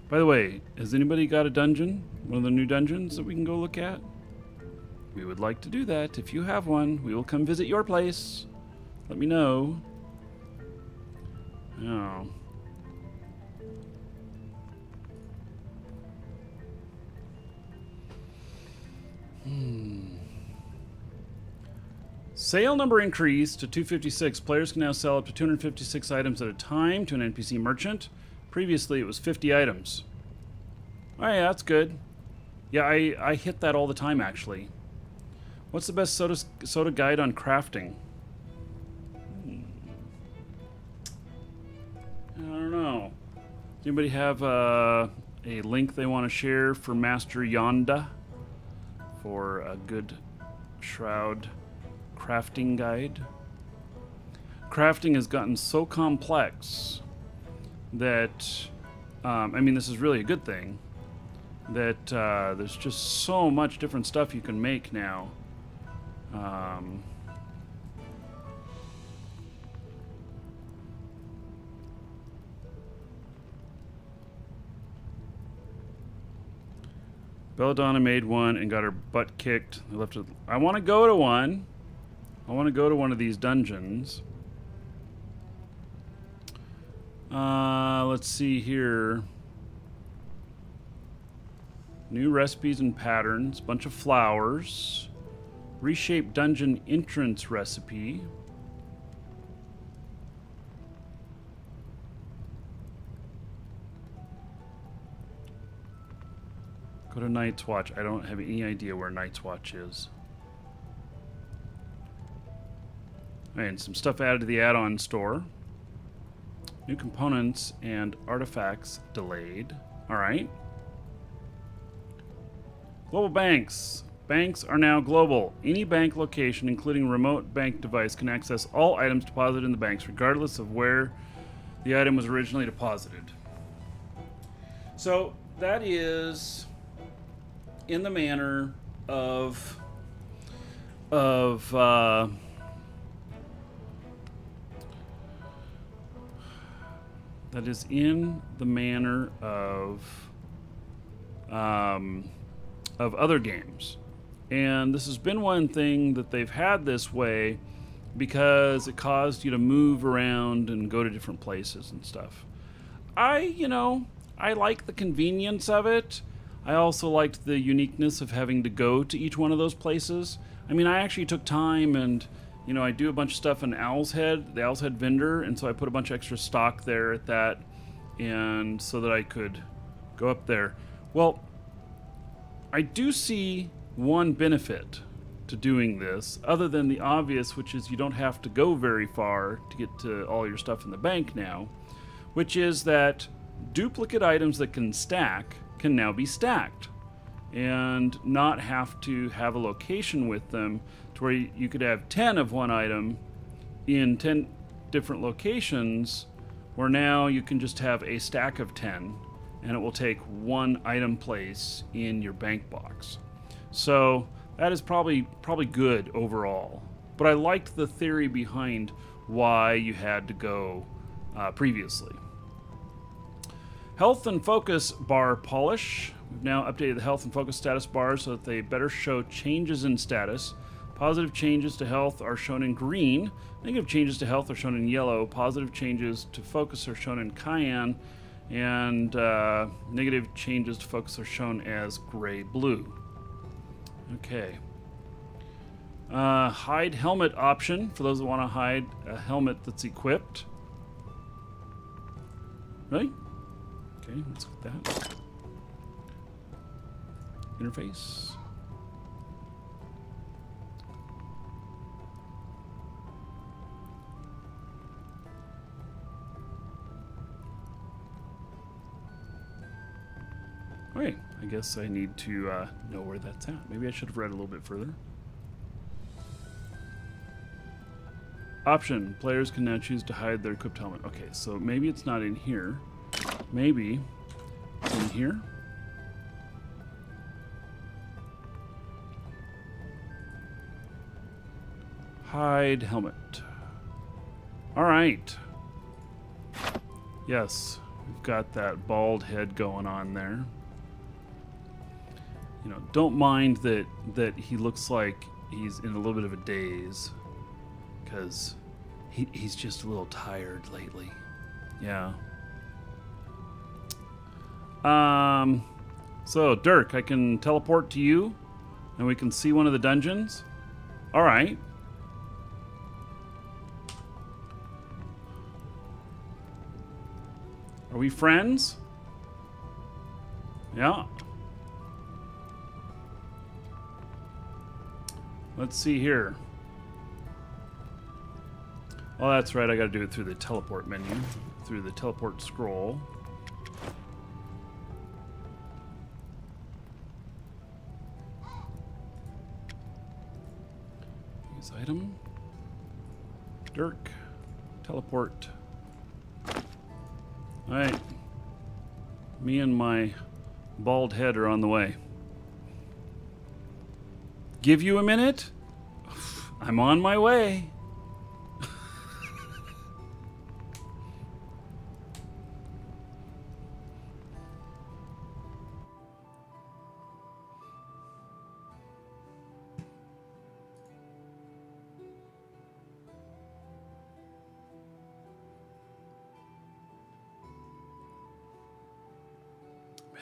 By the way, has anybody got a dungeon? One of the new dungeons that we can go look at? We would like to do that. If you have one, we will come visit your place. Let me know. Oh. Sale number increased to 256. Players can now sell up to 256 items at a time to an NPC merchant. Previously, it was 50 items. Oh yeah, that's good. Yeah, I hit that all the time, actually. What's the best SotA guide on crafting? I don't know. Does anybody have a link they want to share for Master Yonda for a good Shroud crafting guide? Crafting has gotten so complex that, I mean, this is really a good thing, that there's just so much different stuff you can make now. Belladonna made one and got her butt kicked. I left it. I want to go to one. I want to go to one of these dungeons. Let's see here. New recipes and patterns. Bunch of flowers. Reshape dungeon entrance recipe. Go to Night's Watch. I don't have any idea where Night's Watch is. And some stuff added to the add-on store. New components and artifacts delayed. All right. Global banks. Banks are now global. Any bank location, including a remote bank device, can access all items deposited in the banks, regardless of where the item was originally deposited. So that is in the manner of that is in the manner of other games. And this has been one thing that they've had this way because it caused you to move around and go to different places and stuff. I like the convenience of it. I also liked the uniqueness of having to go to each one of those places. I mean, I actually took time and, I do a bunch of stuff in Owl's Head, the Owl's Head vendor, and so I put a bunch of extra stock there at that, and so that I could go up there. Well, I do see one benefit to doing this, other than the obvious, which is you don't have to go very far to get to all your stuff in the bank now, which is that duplicate items that can stack can now be stacked and not have to have a location with them to where you could have 10 of one item in 10 different locations, where now you can just have a stack of 10 and it will take one item place in your bank box. So that is probably good overall. But I liked the theory behind why you had to go previously. Health and focus bar polish. We've now updated the health and focus status bars so that they better show changes in status. Positive changes to health are shown in green. Negative changes to health are shown in yellow. Positive changes to focus are shown in cyan. And negative changes to focus are shown as gray-blue. Okay. Hide helmet option for those that want to hide a helmet that's equipped. Really? Okay, let's look at that. Interface. Okay, I guess I need to know where that's at. Maybe I should have read a little bit further. Option. Players can now choose to hide their equipped helmet. Okay, so maybe it's not in here. Maybe it's in here. Hide helmet. All right. Yes, we've got that bald head going on there. You know, don't mind that he looks like he's in a little bit of a daze, because he's just a little tired lately. Yeah. So Dirk, I can teleport to you, and we can see one of the dungeons. All right. Are we friends? Yeah. Let's see here. Oh, that's right. I got to do it through the teleport menu, through the teleport scroll. Use item. Dirk. Teleport. All right. Me and my bald head are on the way. Give you a minute? I'm on my way.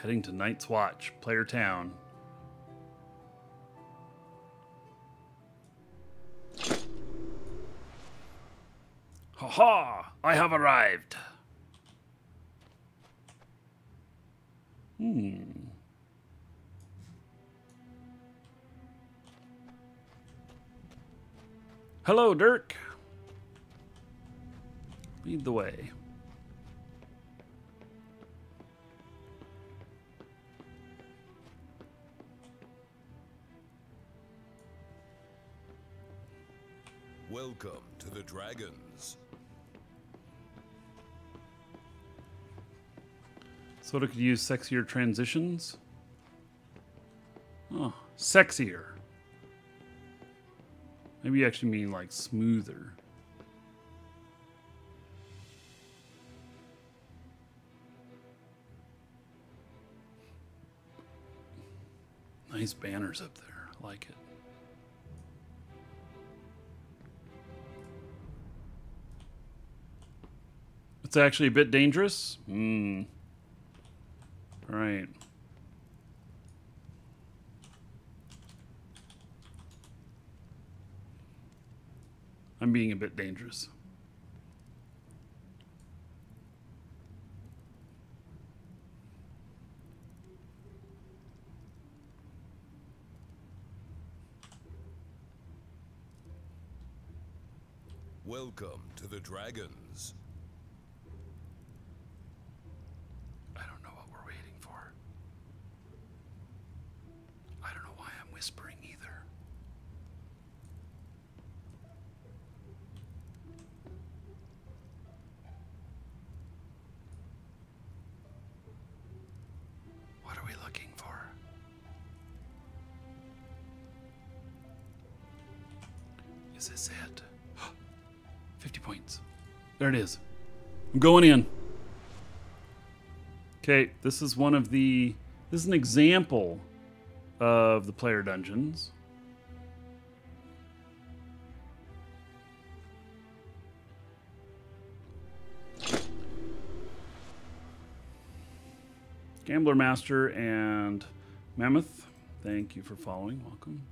Heading to Night's Watch, Player Town. Ha ha! I have arrived. Hello, Dirk. Lead the way. Welcome to the Dragons. SotA could use sexier transitions. Oh, sexier. Maybe you actually mean like smoother. Nice banners up there. I like it. It's actually a bit dangerous. All right. I'm being a bit dangerous. Welcome to the Dragons. I don't know what we're waiting for. I don't know why I'm whispering either. What are we looking for? Is this it? 50 points. There it is. I'm going in. Okay, this is one of the... This is an example of the player dungeons. Gambler Master and Mammoth, thank you for following. Welcome.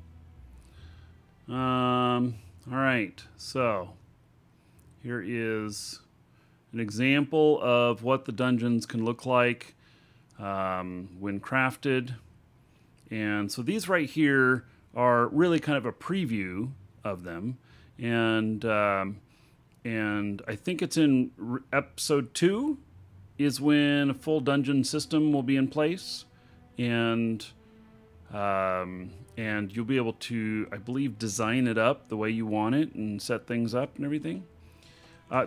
All right, so here is an example of what the dungeons can look like when crafted. And so these right here are really kind of a preview of them. And I think it's in episode 2 is when a full dungeon system will be in place. And you'll be able to, I believe, design it up the way you want it and set things up and everything.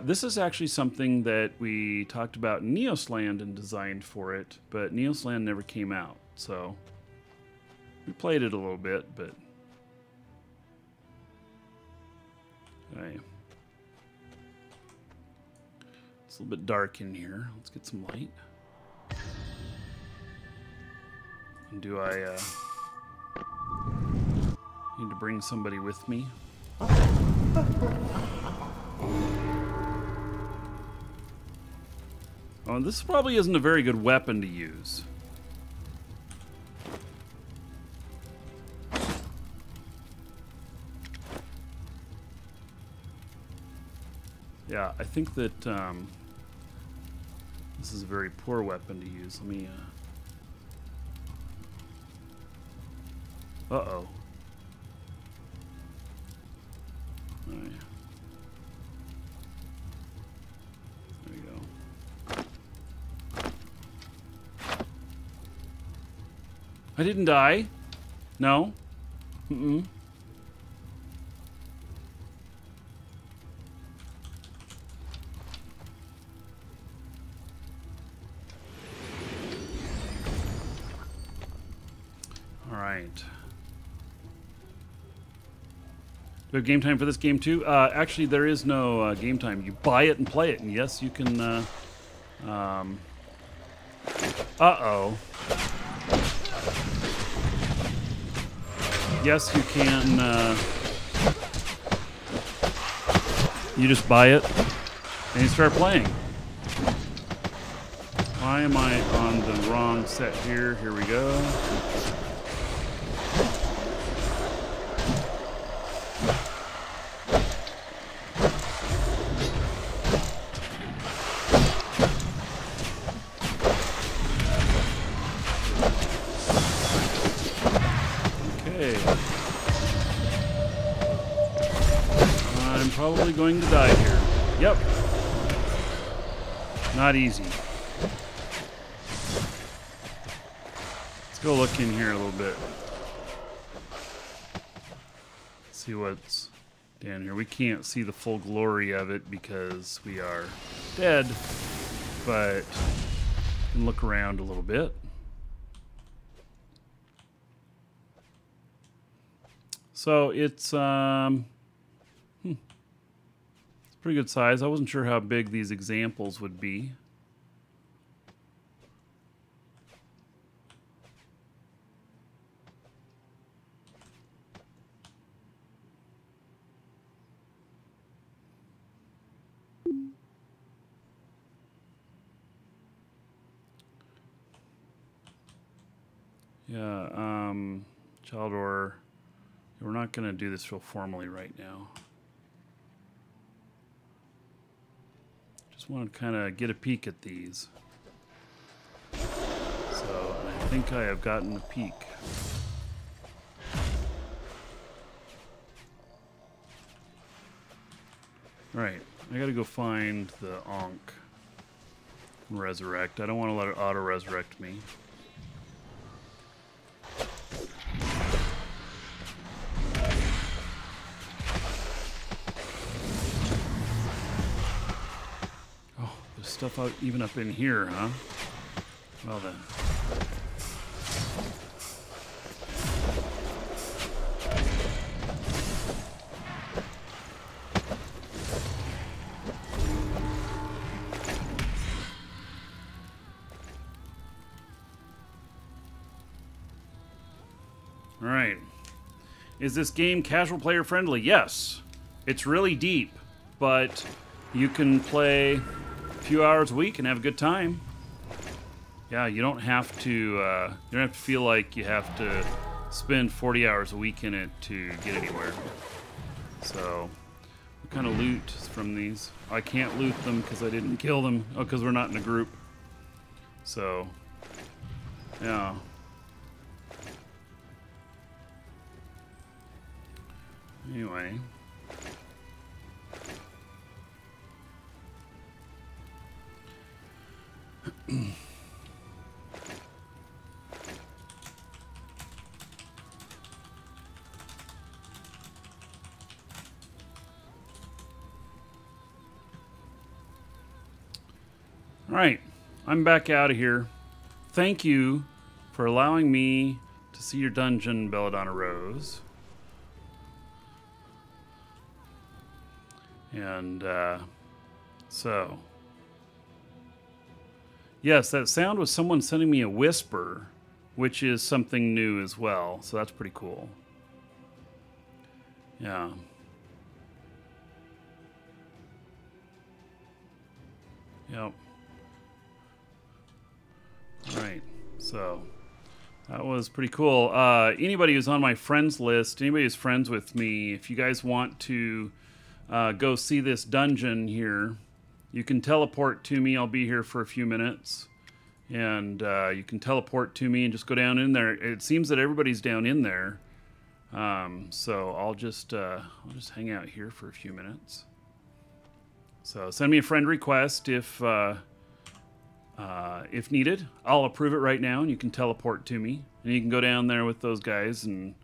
This is actually something that we talked about in Neosland and designed for it, but Neosland never came out, so we played it a little bit, but... Okay. It's a little bit dark in here. Let's get some light. And do I need to bring somebody with me? Oh, this probably isn't a very good weapon to use. Yeah, I think that this is a very poor weapon to use. Let me... Uh-oh. All right. There we go. I didn't die. No. Mm-mm. All right. Do we have game time for this game too? Actually, there is no game time. You buy it and play it, and yes, you can. Uh-oh. Yes, you can. You just buy it and you start playing. Why am I on the wrong set here? Here we go. Probably going to die here. Yep. Not easy. Let's go look in here a little bit. See what's down here. We can't see the full glory of it because we are dead, but we can look around a little bit. So it's pretty good size. I wasn't sure how big these examples would be. Yeah, Chaldor, we're not going to do this real formally right now. Just want to kind of get a peek at these. So I think I have gotten a peek. Right, I gotta go find the Ankh and resurrect. I don't want to let it auto-resurrect me. Stuff out even up in here, huh? Well then. Is this game casual player friendly? Yes. It's really deep, but you can play a few hours a week and have a good time. Yeah, you don't have to. You don't have to feel like you have to spend 40 hours a week in it to get anywhere. So, what kind of loot is from these? I can't loot them because I didn't kill them. Oh, because we're not in a group. So, yeah. Anyway. All right, I'm back out of here. Thank you for allowing me to see your dungeon, Belladonna Rose. And so, yes, that sound was someone sending me a whisper, which is something new as well. So that's pretty cool. Yeah. Yep. All right. So that was pretty cool. Anybody who's on my friends list, anybody who's friends with me, if you guys want to go see this dungeon here, you can teleport to me. I'll be here for a few minutes. And you can teleport to me and just go down in there. It seems that everybody's down in there. So I'll just hang out here for a few minutes. So send me a friend request if needed. I'll approve it right now, and you can teleport to me, and you can go down there with those guys and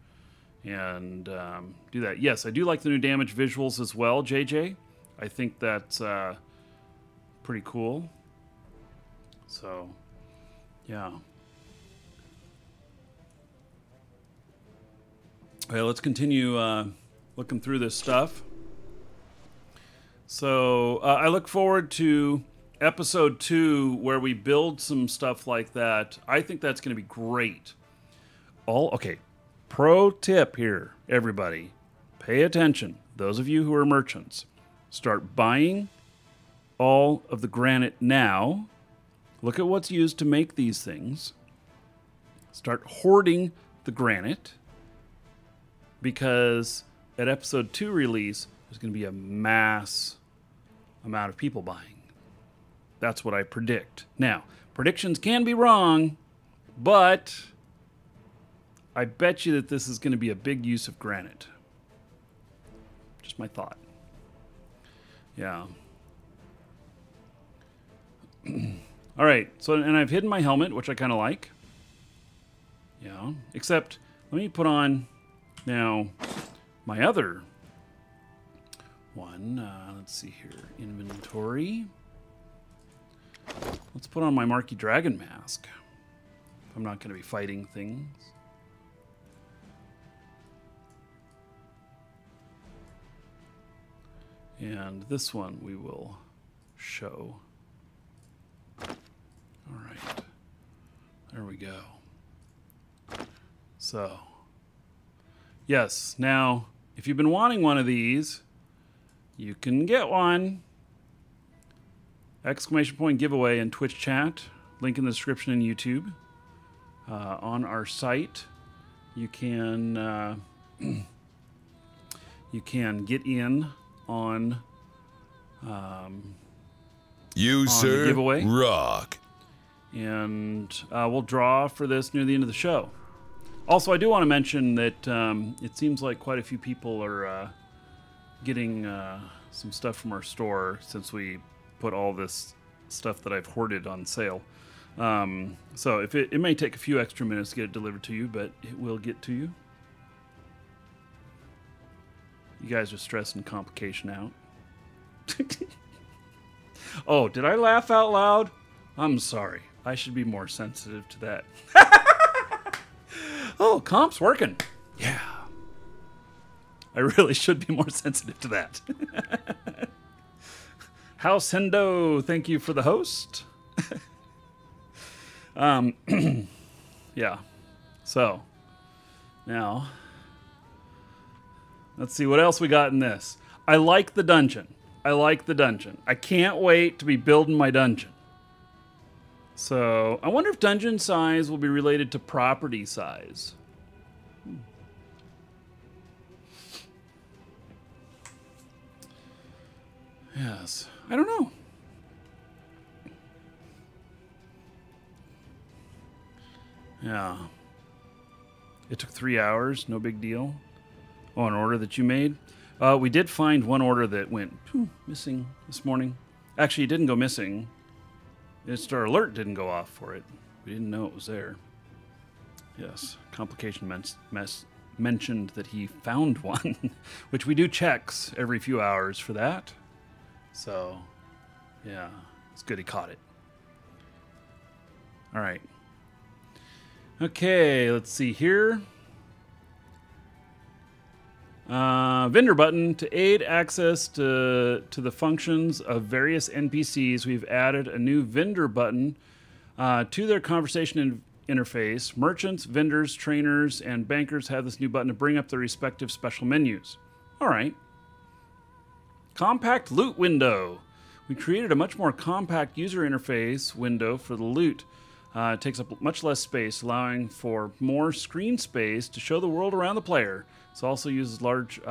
do that. Yes, I do like the new damage visuals as well, JJ. I think that's pretty cool. So, yeah. Okay, let's continue looking through this stuff. So, I look forward to episode 2 where we build some stuff like that. I think that's going to be great. Okay. Pro tip here, everybody. Pay attention. Those of you who are merchants, start buying all of the granite now. Look at what's used to make these things. Start hoarding the granite, because at episode 2 release, there's going to be a mass amount of people buying. That's what I predict. Now, predictions can be wrong, but I bet you that this is going to be a big use of granite. Just my thought. Yeah. All right. So, and I've hidden my helmet, which I kind of like. Yeah. Except, let me put on now my other one. Let's see here. Inventory. Let's put on my Markee dragon mask. I'm not going to be fighting things. And this one we will show. All right. There we go. So, yes. Now, if you've been wanting one of these, you can get one. Exclamation point giveaway in Twitch chat. Link in the description in YouTube. On our site, you can get in on the giveaway. Rock. And we'll draw for this near the end of the show. Also, I do want to mention that it seems like quite a few people are getting some stuff from our store since we put all this stuff that I've hoarded on sale. So if it may take a few extra minutes to get it delivered to you, but it will get to you. You guys are stressing complication out. Oh, did I laugh out loud? I'm sorry. I should be more sensitive to that. Oh, comp's working. Yeah. I really should be more sensitive to that. House Hendo, thank you for the host. Yeah. So, now, Let's see what else we got in this. I like the dungeon. I like the dungeon. I can't wait to be building my dungeon. So, I wonder if dungeon size will be related to property size. Yes. I don't know. Yeah. It took 3 hours. No big deal. Oh, an order that you made? We did find one order that went missing this morning. Actually, it didn't go missing. Our alert didn't go off for it. We didn't know it was there. Yes. Complication mentioned that he found one, which we do checks every few hours for that. So, yeah, it's good he caught it. All right. Okay, let's see here. Vendor button. To aid access to the functions of various NPCs, we've added a new vendor button to their conversation interface. Merchants, vendors, trainers, and bankers have this new button to bring up their respective special menus. All right. Compact loot window. We created a much more compact user interface window for the loot. It takes up much less space, allowing for more screen space to show the world around the player. It also uses larger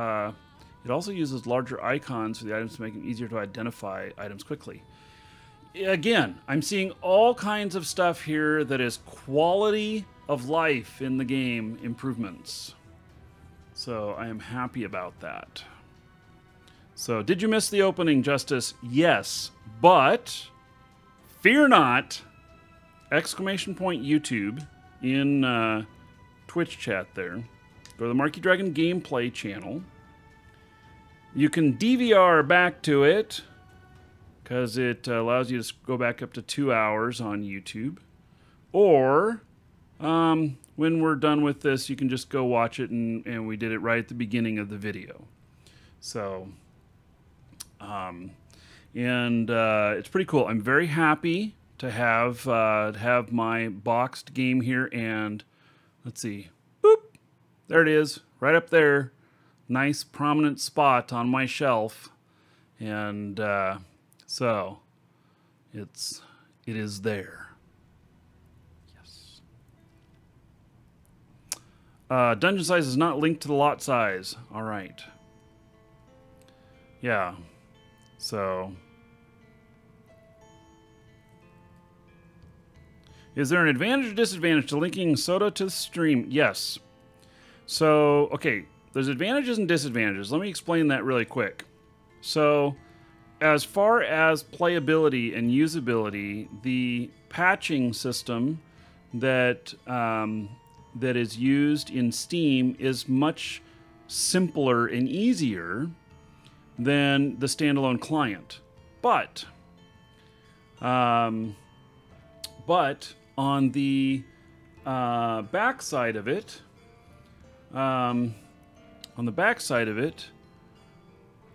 icons for the items to make it easier to identify items quickly. Again, I'm seeing all kinds of stuff here that is quality of life in the game improvements. So I am happy about that. So, did you miss the opening, Justice? Yes, but fear not! Exclamation point YouTube in Twitch chat there. Go to the Markee Dragon gameplay channel. You can DVR back to it because it allows you to go back up to 2 hours on YouTube. Or when we're done with this, you can just go watch it, and we did it right at the beginning of the video. So, it's pretty cool. I'm very happy to have my boxed game here, and let's see, boop, there it is, right up there, nice prominent spot on my shelf, and so it is there. Yes. Dungeon size is not linked to the lot size. All right. Yeah. So. Is there an advantage or disadvantage to linking SotA to the stream? Yes. So, okay, there's advantages and disadvantages. Let me explain that really quick. So, as far as playability and usability, the patching system that that is used in Steam is much simpler and easier than the standalone client. But on the backside of it,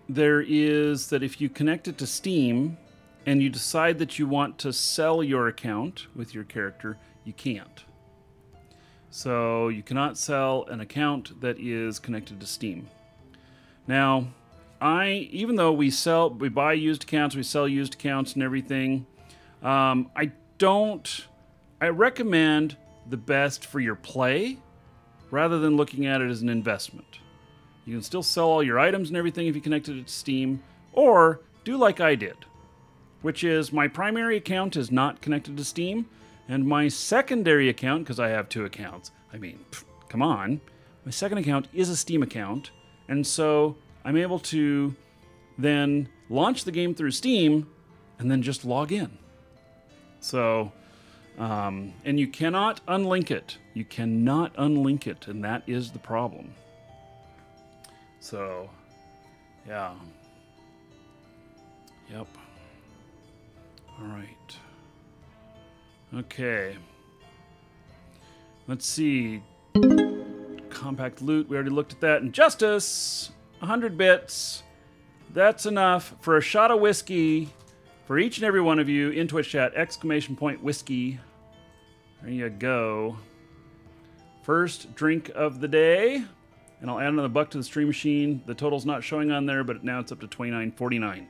there is that if you connect it to Steam and you decide that you want to sell your account with your character, you can't. So you cannot sell an account that is connected to Steam. Now, even though we buy used accounts, we sell used accounts and everything, I recommend the best for your play rather than looking at it as an investment. You can still sell all your items and everything if you connected it to Steam, or do like I did, which is my primary account is not connected to Steam, and my secondary account, because I have two accounts, I mean, come on, my second account is a Steam account, and so I'm able to then launch the game through Steam and then just log in. So, and you cannot unlink it. You cannot unlink it, and that is the problem. So, yeah. Yep. All right. Okay. Let's see. Compact loot, we already looked at that. And Justice, 100 bits. That's enough for a shot of whiskey for each and every one of you in Twitch chat. Exclamation point whiskey. There you go. First drink of the day. And I'll add another buck to the stream machine. The total's not showing on there, but now it's up to $29.49.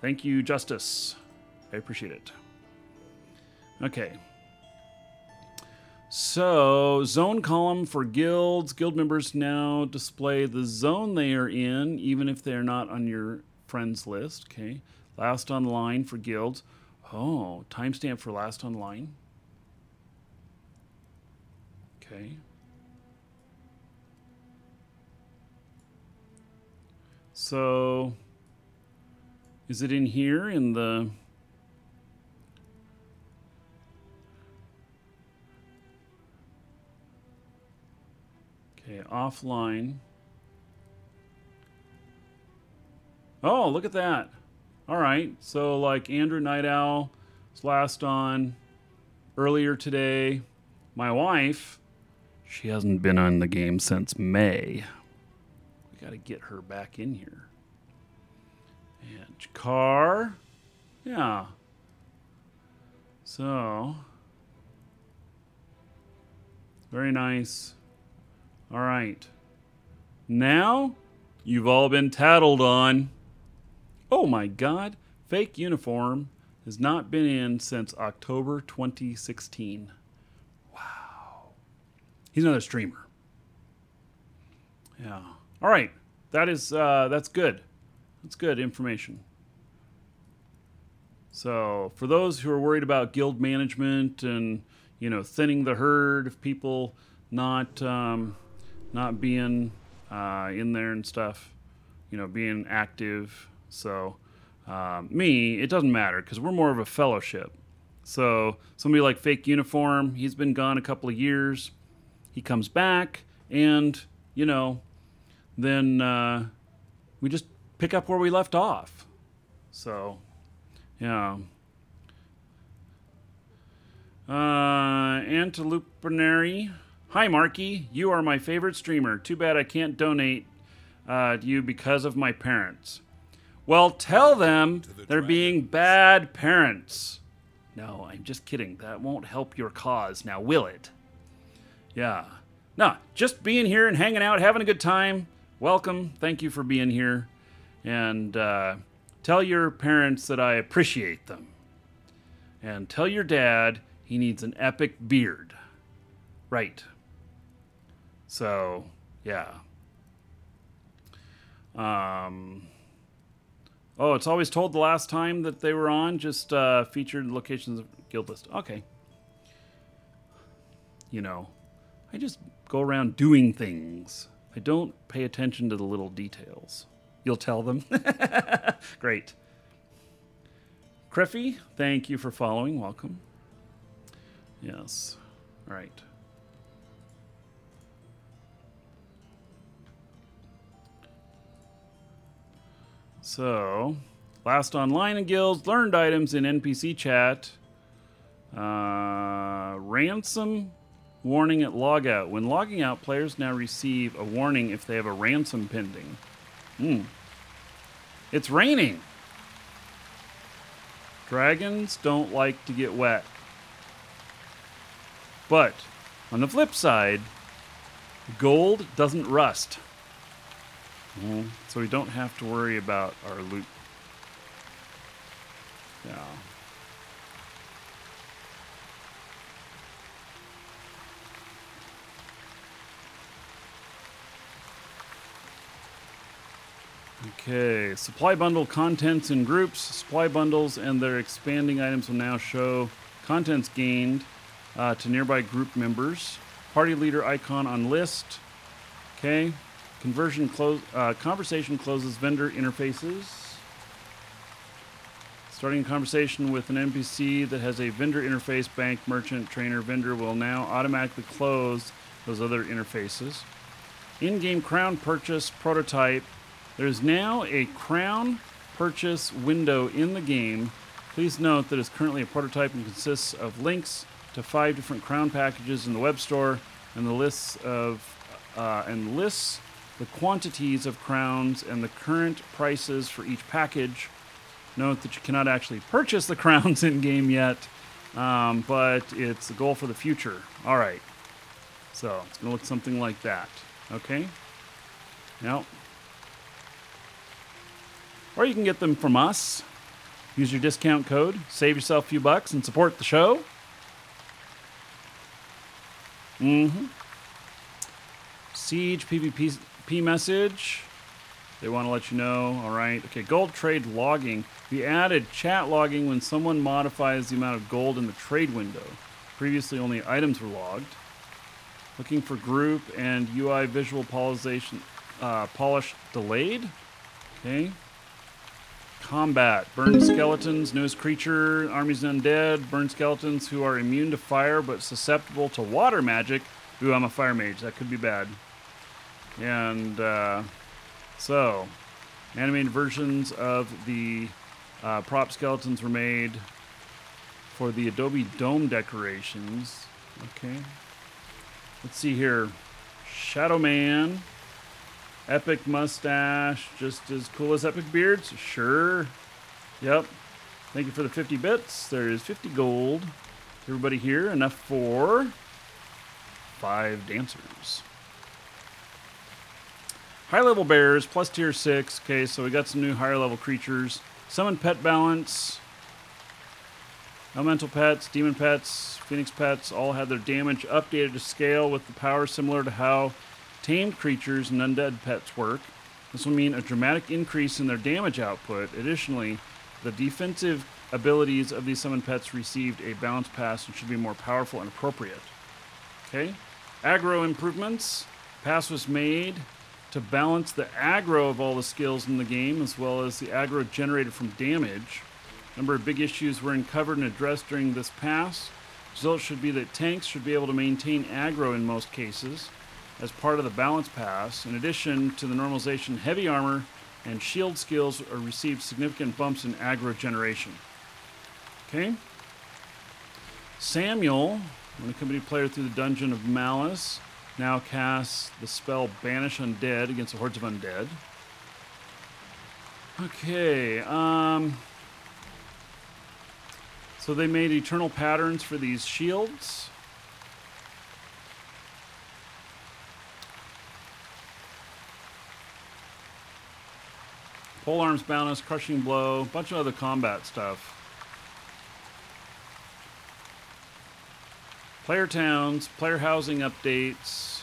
Thank you, Justice. I appreciate it. Okay. So, zone column for guilds. Guild members now display the zone they are in, even if they're not on your friends list. Okay. Last online for guilds. Oh, timestamp for last online. Okay. So, is it in here in the... Okay, offline. Oh, look at that. All right, so like Andrew Night Owl was last on earlier today. My wife, she hasn't been on the game since May. We got to get her back in here. And Jakar, yeah. So, very nice. All right. Now, you've all been tattled on. Oh my God. Fake uniform has not been in since October 2016. Wow. He's another streamer. Yeah. All right. That's good. That's good information. So for those who are worried about guild management and, you know, thinning the herd of people not being in there and stuff, you know, being active. So me, it doesn't matter because we're more of a fellowship. So somebody like Fake Uniform, he's been gone a couple of years. He comes back and, you know, then we just pick up where we left off. So, yeah. Antilupinary. Hi, Markee. You are my favorite streamer. Too bad I can't donate to you because of my parents. Well, tell them they're being bad parents. No, I'm just kidding. That won't help your cause now, will it? Yeah. No, just being here and hanging out, having a good time. Welcome. Thank you for being here. And tell your parents that I appreciate them. And tell your dad he needs an epic beard. Right. So, yeah. Oh, it's always told the last time that they were on, just featured locations of guild list. Okay. You know, I just go around doing things. I don't pay attention to the little details. You'll tell them? Great. Creffy, thank you for following. Welcome. Yes. All right. So, last online in guilds, learned items in NPC chat. Ransom warning at logout. When logging out, players now receive a warning if they have a ransom pending. It's raining. Dragons don't like to get wet. But, on the flip side, gold doesn't rust. So we don't have to worry about our loot. Yeah. Okay, supply bundle contents in groups. Supply bundles and their expanding items will now show contents gained to nearby group members. Party leader icon on list. Okay. Conversation closes vendor interfaces. Starting a conversation with an NPC that has a vendor interface, bank, merchant, trainer, vendor will now automatically close those other interfaces. In-game crown purchase prototype. There's now a crown purchase window in the game. Please note that it's currently a prototype and consists of links to 5 different crown packages in the web store and the lists the quantities of crowns and the current prices for each package. Note that you cannot actually purchase the crowns in-game yet, but it's a goal for the future. All right. So it's going to look something like that. Okay? Yep. Or you can get them from us. Use your discount code, save yourself a few bucks, and support the show. Siege PvP message. They want to let you know. All right. Okay, gold trade logging. We added chat logging when someone modifies the amount of gold in the trade window. Previously, only items were logged. Looking for group and UI visual polish delayed. Okay. Combat. Burn skeletons, newest creature, armies undead, burn skeletons who are immune to fire but susceptible to water magic. Ooh, I'm a fire mage. That could be bad. And so, animated versions of the prop skeletons were made for the Adobe Dome decorations. Okay. Let's see here. Shadow Man. Epic mustache, just as cool as epic beards? Sure. Yep. Thank you for the 50 bits. There's 50 gold. Everybody here, enough for 5 dancers. High level bears, plus tier 6. Okay, so we got some new higher level creatures. Summon pet balance. Elemental pets, demon pets, phoenix pets all had their damage updated to scale with the power similar to how tamed creatures and undead pets work. This will mean a dramatic increase in their damage output. Additionally, the defensive abilities of these summoned pets received a balance pass and should be more powerful and appropriate. Okay. Aggro improvements. Pass was made to balance the aggro of all the skills in the game as well as the aggro generated from damage. A number of big issues were uncovered and addressed during this pass. Result should be that tanks should be able to maintain aggro in most cases as part of the balance pass. In addition to the normalization, heavy armor and shield skills are received significant bumps in aggro generation. Okay. Samuel, when accompanied player through the Dungeon of Malice, now casts the spell Banish Undead against the hordes of undead. Okay. So they made eternal patterns for these shields. Pole arms bonus, crushing blow, a bunch of other combat stuff. Player towns, player housing updates,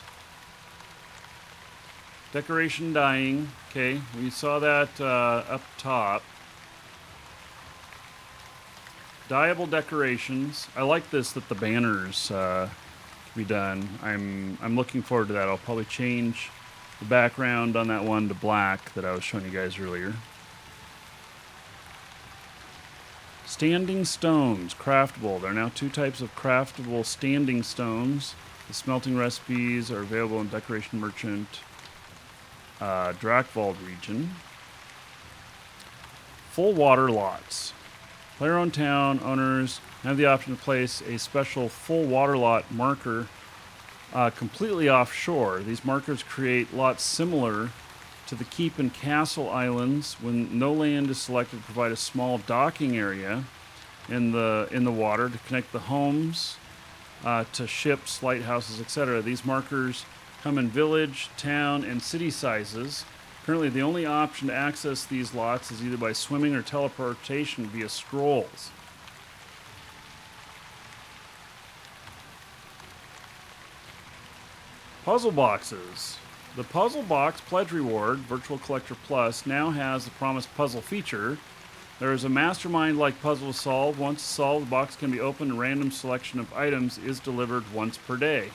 decoration dying. Okay, we saw that up top. Dyeable decorations. I like this that the banners can be done. I'm looking forward to that. I'll probably change the background on that one to black that I was showing you guys earlier. Standing stones, craftable. There are now 2 types of craftable standing stones. The smelting recipes are available in Decoration Merchant, Drakvald region. Full water lots. Player-owned town owners have the option to place a special full water lot marker completely offshore. These markers create lots similar to the keep and castle islands. When no land is selected, provide a small docking area in the water to connect the homes to ships, lighthouses, etc. These markers come in village, town, and city sizes. Currently, the only option to access these lots is either by swimming or teleportation via scrolls. Puzzle boxes. The Puzzle Box Pledge Reward, Virtual Collector Plus, now has the promised puzzle feature. There is a mastermind-like puzzle to solve. Once solved, the box can be opened and a random selection of items is delivered once per day.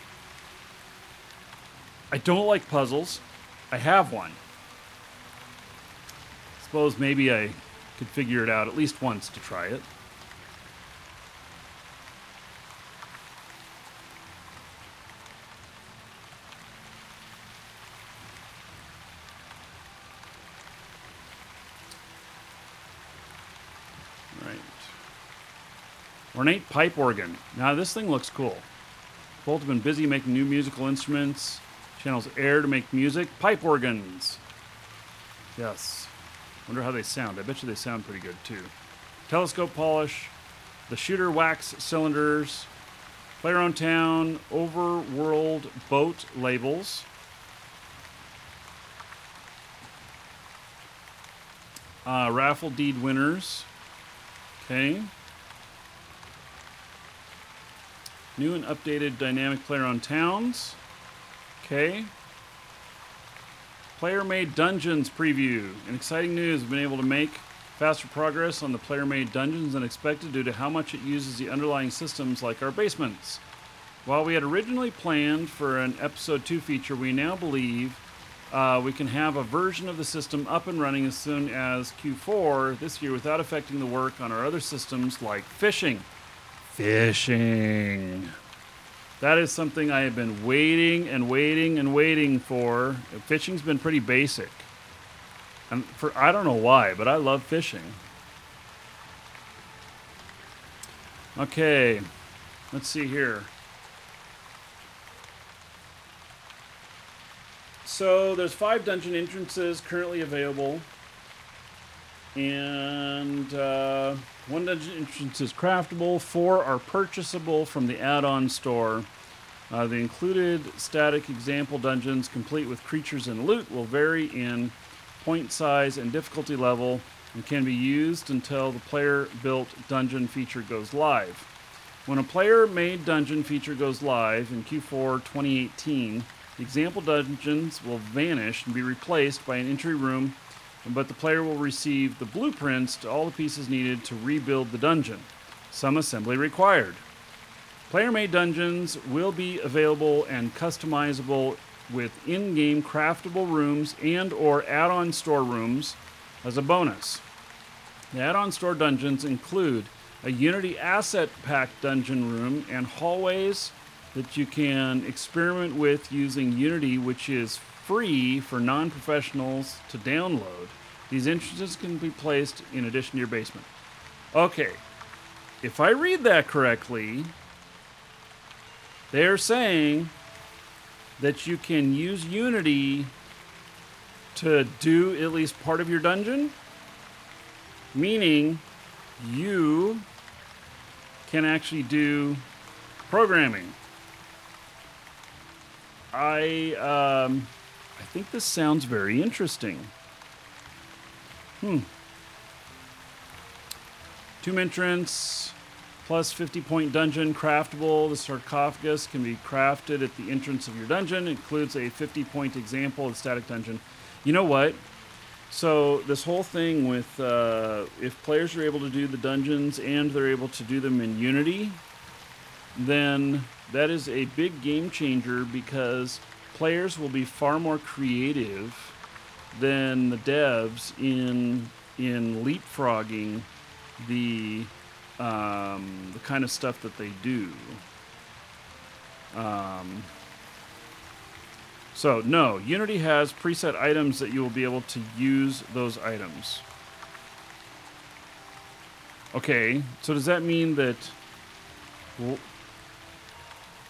I don't like puzzles. I have one. Suppose maybe I could figure it out at least once to try it. Right. Ornate pipe organ. Now this thing looks cool. Both have been busy making new musical instruments. Channels air to make music. Pipe organs. Yes. Wonder how they sound. I bet you they sound pretty good too. Telescope polish. The shooter wax cylinders. Player on town. Overworld boat labels. Raffle deed winners. Okay. New and updated dynamic player on towns. Okay. Player-made dungeons preview. In exciting news, we've been able to make faster progress on the player-made dungeons than expected due to how much it uses the underlying systems like our basements. While we had originally planned for an episode 2 feature, we now believe we can have a version of the system up and running as soon as Q4 this year without affecting the work on our other systems like fishing. Fishing. That is something I have been waiting and waiting and waiting for. Fishing's been pretty basic. And I don't know why, but I love fishing. Okay, let's see here. So there's 5 dungeon entrances currently available. And 1 dungeon entrance is craftable, 4 are purchasable from the add-on store. The included static example dungeons, complete with creatures and loot, will vary in point size and difficulty level and can be used until the player-built dungeon feature goes live. When a player-made dungeon feature goes live in Q4 2018, the example dungeons will vanish and be replaced by an entry room, but the player will receive the blueprints to all the pieces needed to rebuild the dungeon. Some assembly required. Player-made dungeons will be available and customizable with in-game craftable rooms and or add-on storerooms as a bonus. The add-on store dungeons include a Unity Asset Pack dungeon room and hallways that you can experiment with using Unity, which is free for non-professionals to download. These entrances can be placed in addition to your basement. Okay, if I read that correctly, they're saying that you can use Unity to do at least part of your dungeon, meaning you can actually do programming. I think this sounds very interesting. Tomb entrance plus 50-point dungeon craftable. The sarcophagus can be crafted at the entrance of your dungeon. It includes a 50-point example of static dungeon. You know what? So this whole thing with if players are able to do the dungeons and they're able to do them in Unity, then that is a big game changer because players will be far more creative than the devs in leapfrogging the kind of stuff that they do. So no, Unity has preset items that you will be able to use those items. Okay, so does that mean that...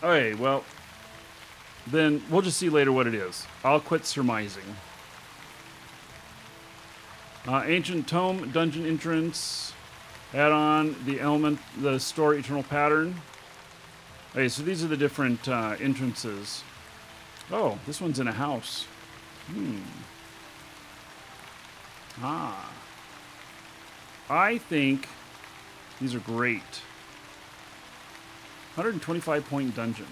Okay, well, then we'll just see later what it is. I'll quit surmising. Ancient Tome dungeon entrance. Add on the store eternal pattern. Okay, so these are the different entrances. Oh, this one's in a house. I think these are great. 125-point dungeon.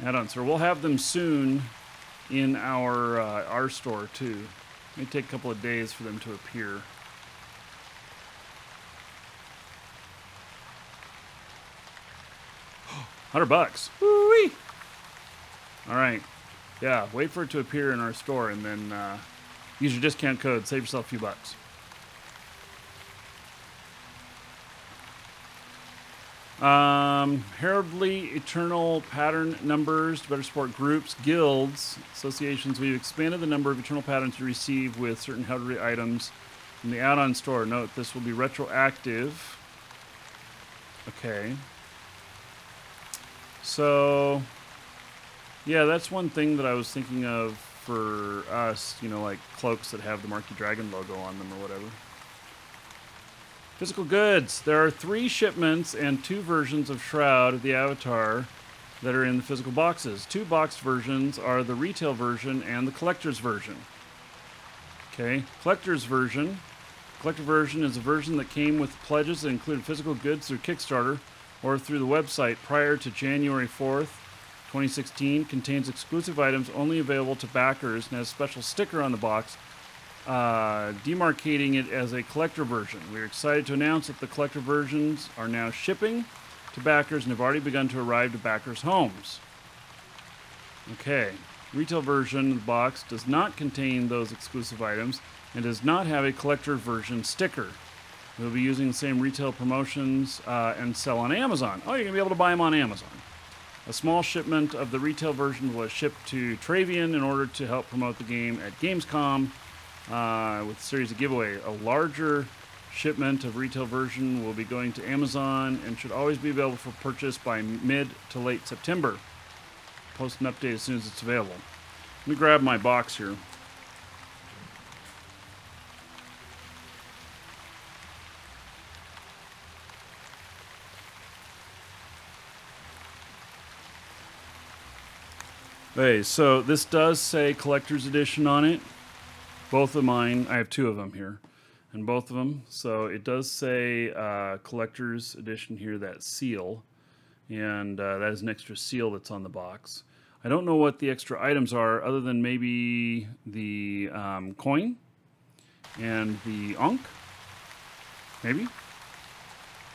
Add-on, so we'll have them soon in our store too. It may take a couple of days for them to appear. $100. Woo-wee! All right. Yeah, wait for it to appear in our store and then use your discount code. Save yourself a few bucks. Heraldry Eternal Pattern numbers to better support groups, guilds, associations. We've expanded the number of Eternal Patterns you receive with certain heraldry items in the add-on store. Note, this will be retroactive. Okay. So, yeah, that's one thing that I was thinking of for us, you know, like cloaks that have the Markee Dragon logo on them or whatever. Physical goods. There are 3 shipments and 2 versions of Shroud of the Avatar that are in the physical boxes. 2 boxed versions are the retail version and the collector's version. Okay, collector's version. Collector version is a version that came with pledges that included physical goods through Kickstarter or through the website prior to January 4th, 2016. Contains exclusive items only available to backers and has a special sticker on the box demarcating it as a collector version. We're excited to announce that the collector versions are now shipping to backers and have already begun to arrive to backers' homes. Okay, retail version of the box does not contain those exclusive items and does not have a collector version sticker. We'll be using the same retail promotions and sell on Amazon. Oh, you're going to be able to buy them on Amazon. A small shipment of the retail version was shipped to Travian in order to help promote the game at Gamescom with a series of giveaway. A larger shipment of retail version will be going to Amazon and should always be available for purchase by mid to late September. Post an update as soon as it's available. Let me grab my box here. Okay, so this does say collector's edition on it. Both of mine, I have two of them here, and both of them. So it does say collector's edition here, that seal, and that is an extra seal that's on the box. I don't know what the extra items are, other than maybe the coin and the Ankh. Maybe.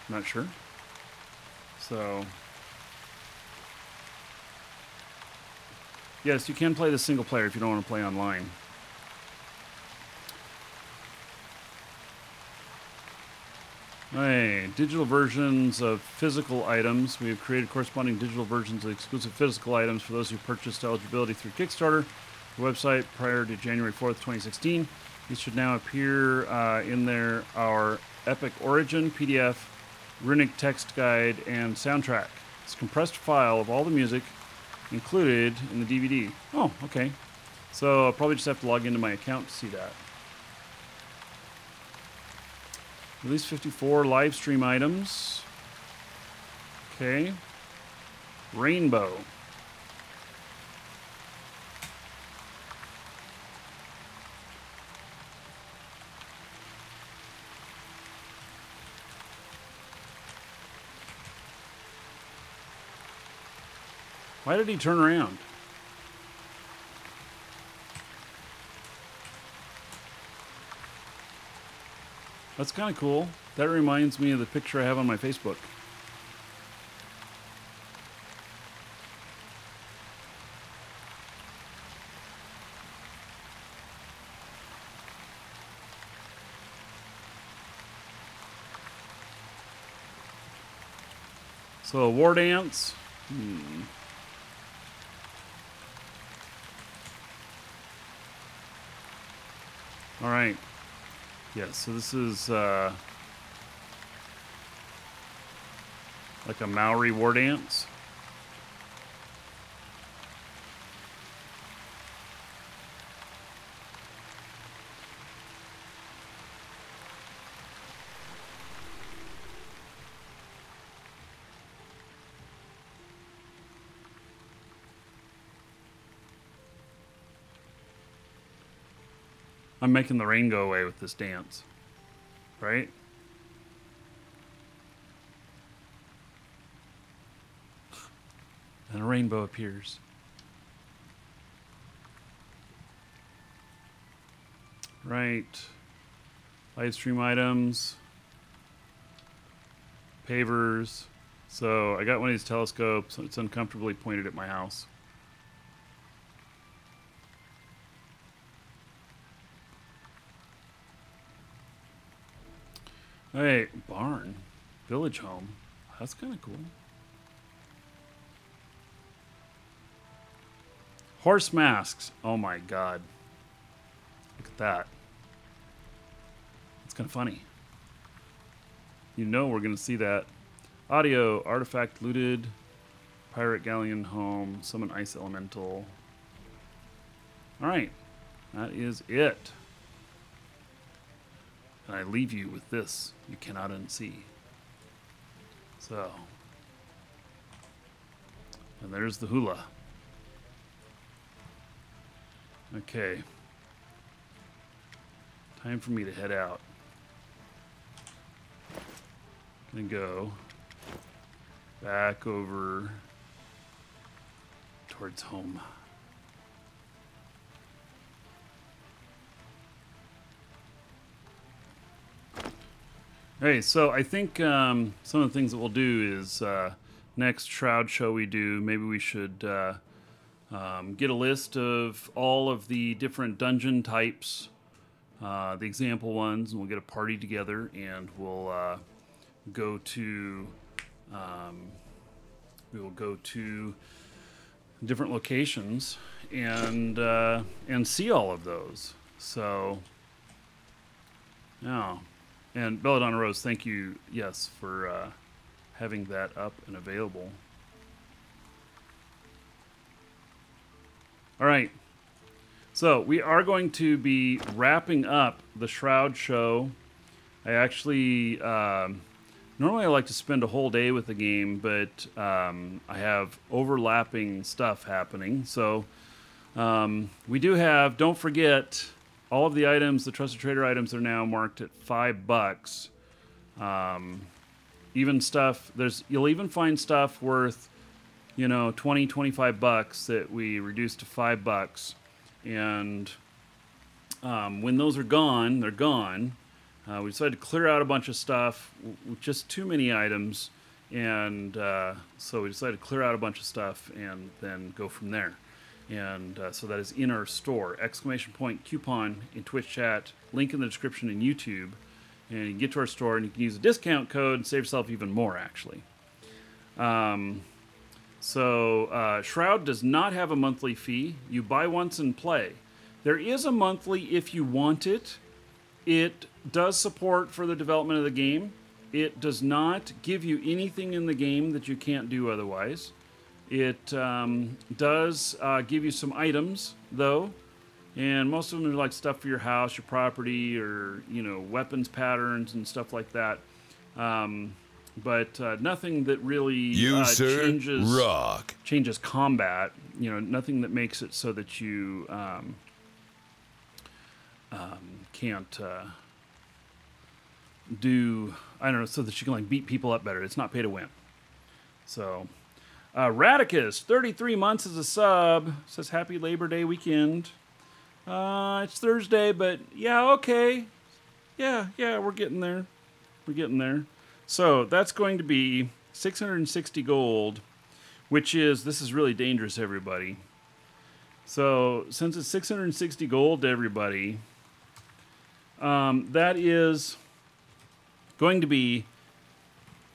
Not sure. So. Yes, you can play the single player if you don't want to play online. Hey, digital versions of physical items. We have created corresponding digital versions of exclusive physical items for those who purchased eligibility through Kickstarter, the website prior to January 4th, 2016. These should now appear in there. Our Epic Origin, PDF, Runic text guide, and soundtrack. It's a compressed file of all the music included in the DVD. Oh, okay. So I'll probably just have to log into my account to see that. Release 54 live stream items. Okay. Rainbow. Why did he turn around? That's kind of cool. That reminds me of the picture I have on my Facebook. So, war dance. All right. Yeah, so this is like a Maori war dance. I'm making the rain go away with this dance, right? And a rainbow appears. Right. Live stream items. Pavers. So I got one of these telescopes. It's uncomfortably pointed at my house. Hey, barn. Village home. That's kind of cool. Horse masks. Oh my god. Look at that. It's kind of funny. You know we're going to see that. Audio. Artifact looted. Pirate galleon home. Summon ice elemental. Alright. That is it. And I leave you with this. You cannot unsee. So. And there's the hula. Time for me to head out. Gonna go back over towards home. Hey, so I think some of the things that we'll do is next Shroud show we do, maybe we should get a list of all of the different dungeon types, the example ones, and we'll get a party together and we'll go to different locations and see all of those. So yeah. And Belladonna Rose, thank you, yes, for having that up and available. All right. So we are going to be wrapping up the Shroud show. I actually, normally I like to spend a whole day with the game, but I have overlapping stuff happening. So we do have, don't forget, all of the items, the Trusted Trader items, are now marked at $5. Even stuff, you'll even find stuff worth, you know, 20, 25 bucks that we reduced to $5. And when those are gone, they're gone. We decided to clear out a bunch of stuff with just too many items. And so we decided to clear out a bunch of stuff and then go from there. And so that is in our store. Exclamation point coupon in Twitch chat, link in the description in YouTube. And you can get to our store and you can use a discount code and save yourself even more, actually. Shroud does not have a monthly fee. You buy once and play. There is a monthly if you want it. It does support further development of the game. It does not give you anything in the game that you can't do otherwise. It does give you some items, though, and most of them are like stuff for your house, your property, or, you know, weapons patterns and stuff like that. But nothing that really changes combat. You know, nothing that makes it so that you can't do, I don't know, so that you can like beat people up better. It's not pay to win. So. Radicus, 33 months as a sub, says happy Labor Day weekend. It's Thursday, but yeah, okay. Yeah, we're getting there. We're getting there. So that's going to be 660 gold, which is, this is really dangerous, everybody. So since it's 660 gold to everybody, that is going to be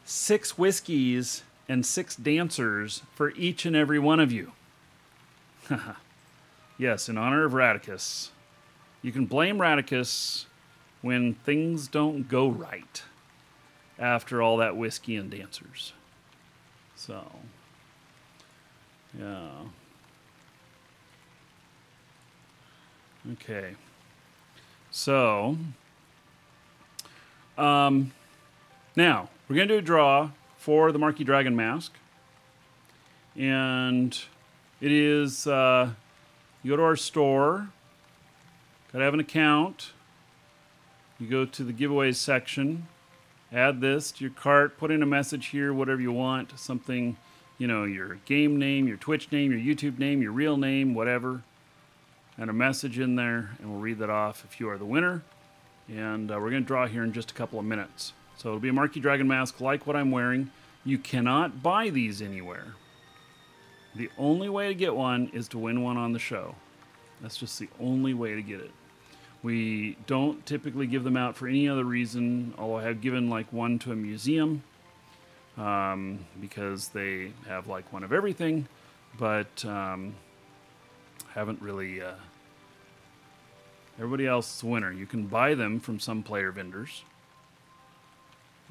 6 whiskeys and 6 dancers for each and every one of you. Yes, in honor of Radicus. You can blame Radicus when things don't go right after all that whiskey and dancers. So, yeah. Okay. So, now, we're going to do a draw for the Markee Dragon Mask. And it is, you go to our store, gotta have an account, you go to the giveaways section, add this to your cart, put in a message here, whatever you want, something, you know, your game name, your Twitch name, your YouTube name, your real name, whatever, and a message in there, and we'll read that off if you are the winner. And we're going to draw here in just a couple of minutes. So it'll be a Markee Dragon Mask like what I'm wearing. You cannot buy these anywhere. The only way to get one is to win one on the show. That's just the only way to get it. We don't typically give them out for any other reason, although I have given like one to a museum because they have like one of everything, but haven't really... Everybody else is a winner. You can buy them from some player vendors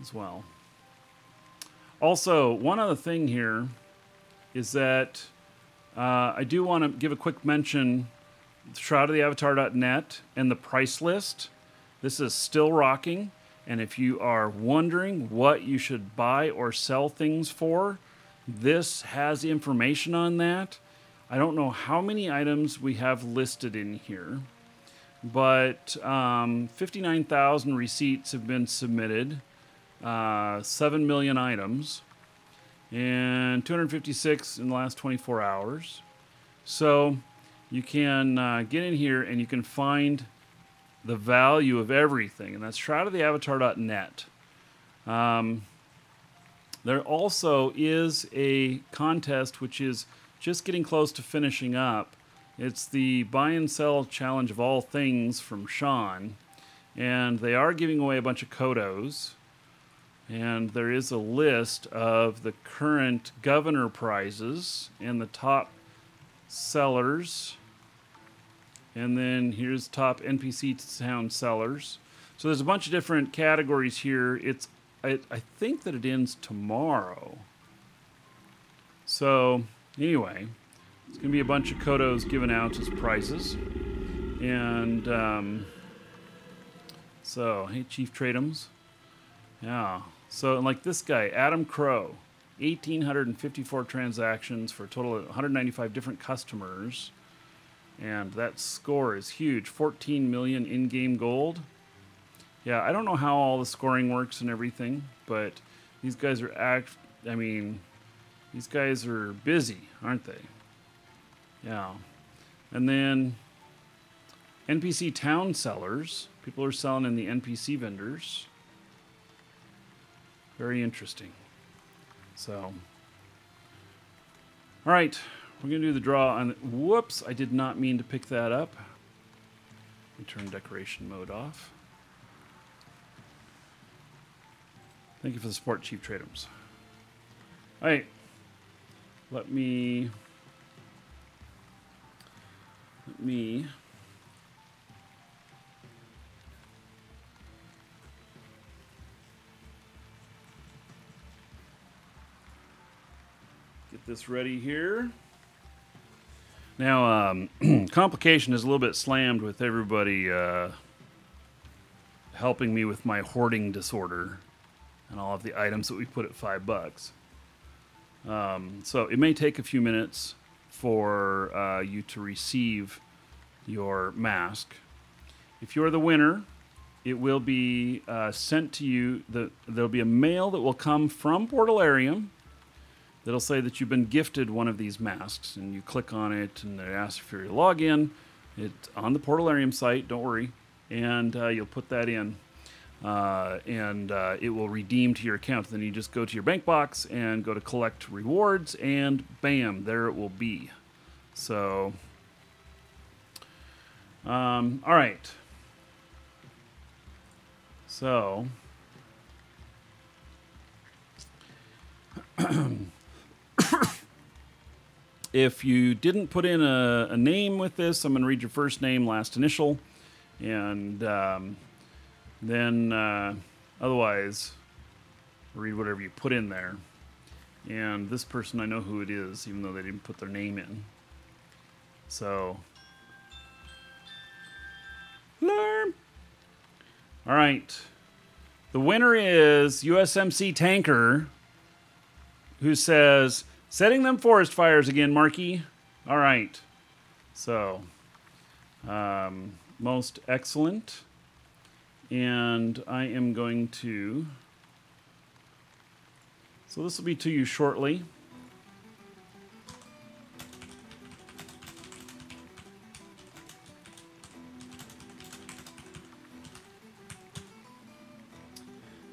as well. Also, one other thing here is that I do want to give a quick mention, shroudoftheavatar.net and the price list. This is still rocking, and if you are wondering what you should buy or sell things for, this has information on that. I don't know how many items we have listed in here. but 59,000 receipts have been submitted, 7 million items, and 256 in the last 24 hours. So you can get in here and you can find the value of everything, and that's shroudoftheavatar.net. There also is a contest which is just getting close to finishing up. It's the buy and sell challenge of all things from Sean, and they are giving away a bunch of Kodos, and there is a list of the current governor prizes and the top sellers, and then here's top NPC town sellers. So there's a bunch of different categories here. I think that it ends tomorrow. So anyway, it's going to be a bunch of Kodos given out as prizes. And so, hey, Chief Tradums. Yeah. So, and like this guy, Adam Crow, 1,854 transactions for a total of 195 different customers. And that score is huge, 14 million in-game gold. Yeah, I don't know how all the scoring works and everything, but these guys are these guys are busy, aren't they? Yeah. And then NPC town sellers. People are selling in the NPC vendors. Very interesting. So, all right, we're going to do the draw on... Whoops, I did not mean to pick that up. Let me turn decoration mode off. Thank you for the support, Chief Tradums. All right, let me get this ready here. Now, complication is a little bit slammed with everybody helping me with my hoarding disorder and all of the items that we put at $5. So it may take a few minutes for you to receive your mask. If you're the winner, it will be sent to you. There'll be a mail that will come from Portalarium that'll say that you've been gifted one of these masks, and you click on it and it asks for your login. It's on the Portalarium site, don't worry, and you'll put that in. And it will redeem to your account. Then you just go to your bank box and go to collect rewards, and bam, there it will be. So, all right. So, if you didn't put in a name with this, I'm going to read your first name, last initial, and then otherwise read whatever you put in there. And this person, I know who it is, even though they didn't put their name in. So, learn. All right. The winner is USMC Tanker, who says, setting them forest fires again, Markee. All right. So, most excellent. And I am going to... So this will be to you shortly.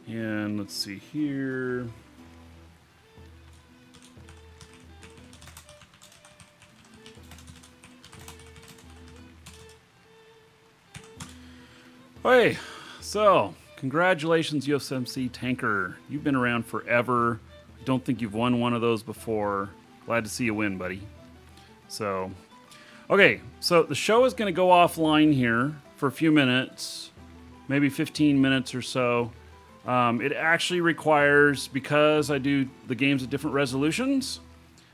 And let's see here. Hey, so congratulations, USMC Tanker. You've been around forever. I don't think you've won one of those before. Glad to see you win, buddy. So, okay, so the show is going to go offline here for a few minutes, maybe 15 minutes or so. It actually requires, because I do the games at different resolutions,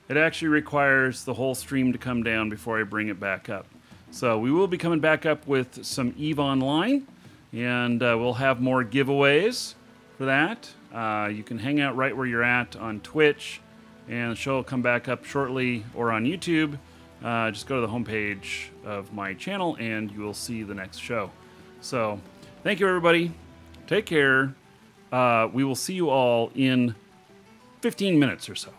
it actually requires the whole stream to come down before I bring it back up. So we will be coming back up with some EVE Online, and we'll have more giveaways for that. You can hang out right where you're at on Twitch, and the show will come back up shortly, or on YouTube. just go to the homepage of my channel and you will see the next show. So thank you, everybody. Take care. We will see you all in 15 minutes or so.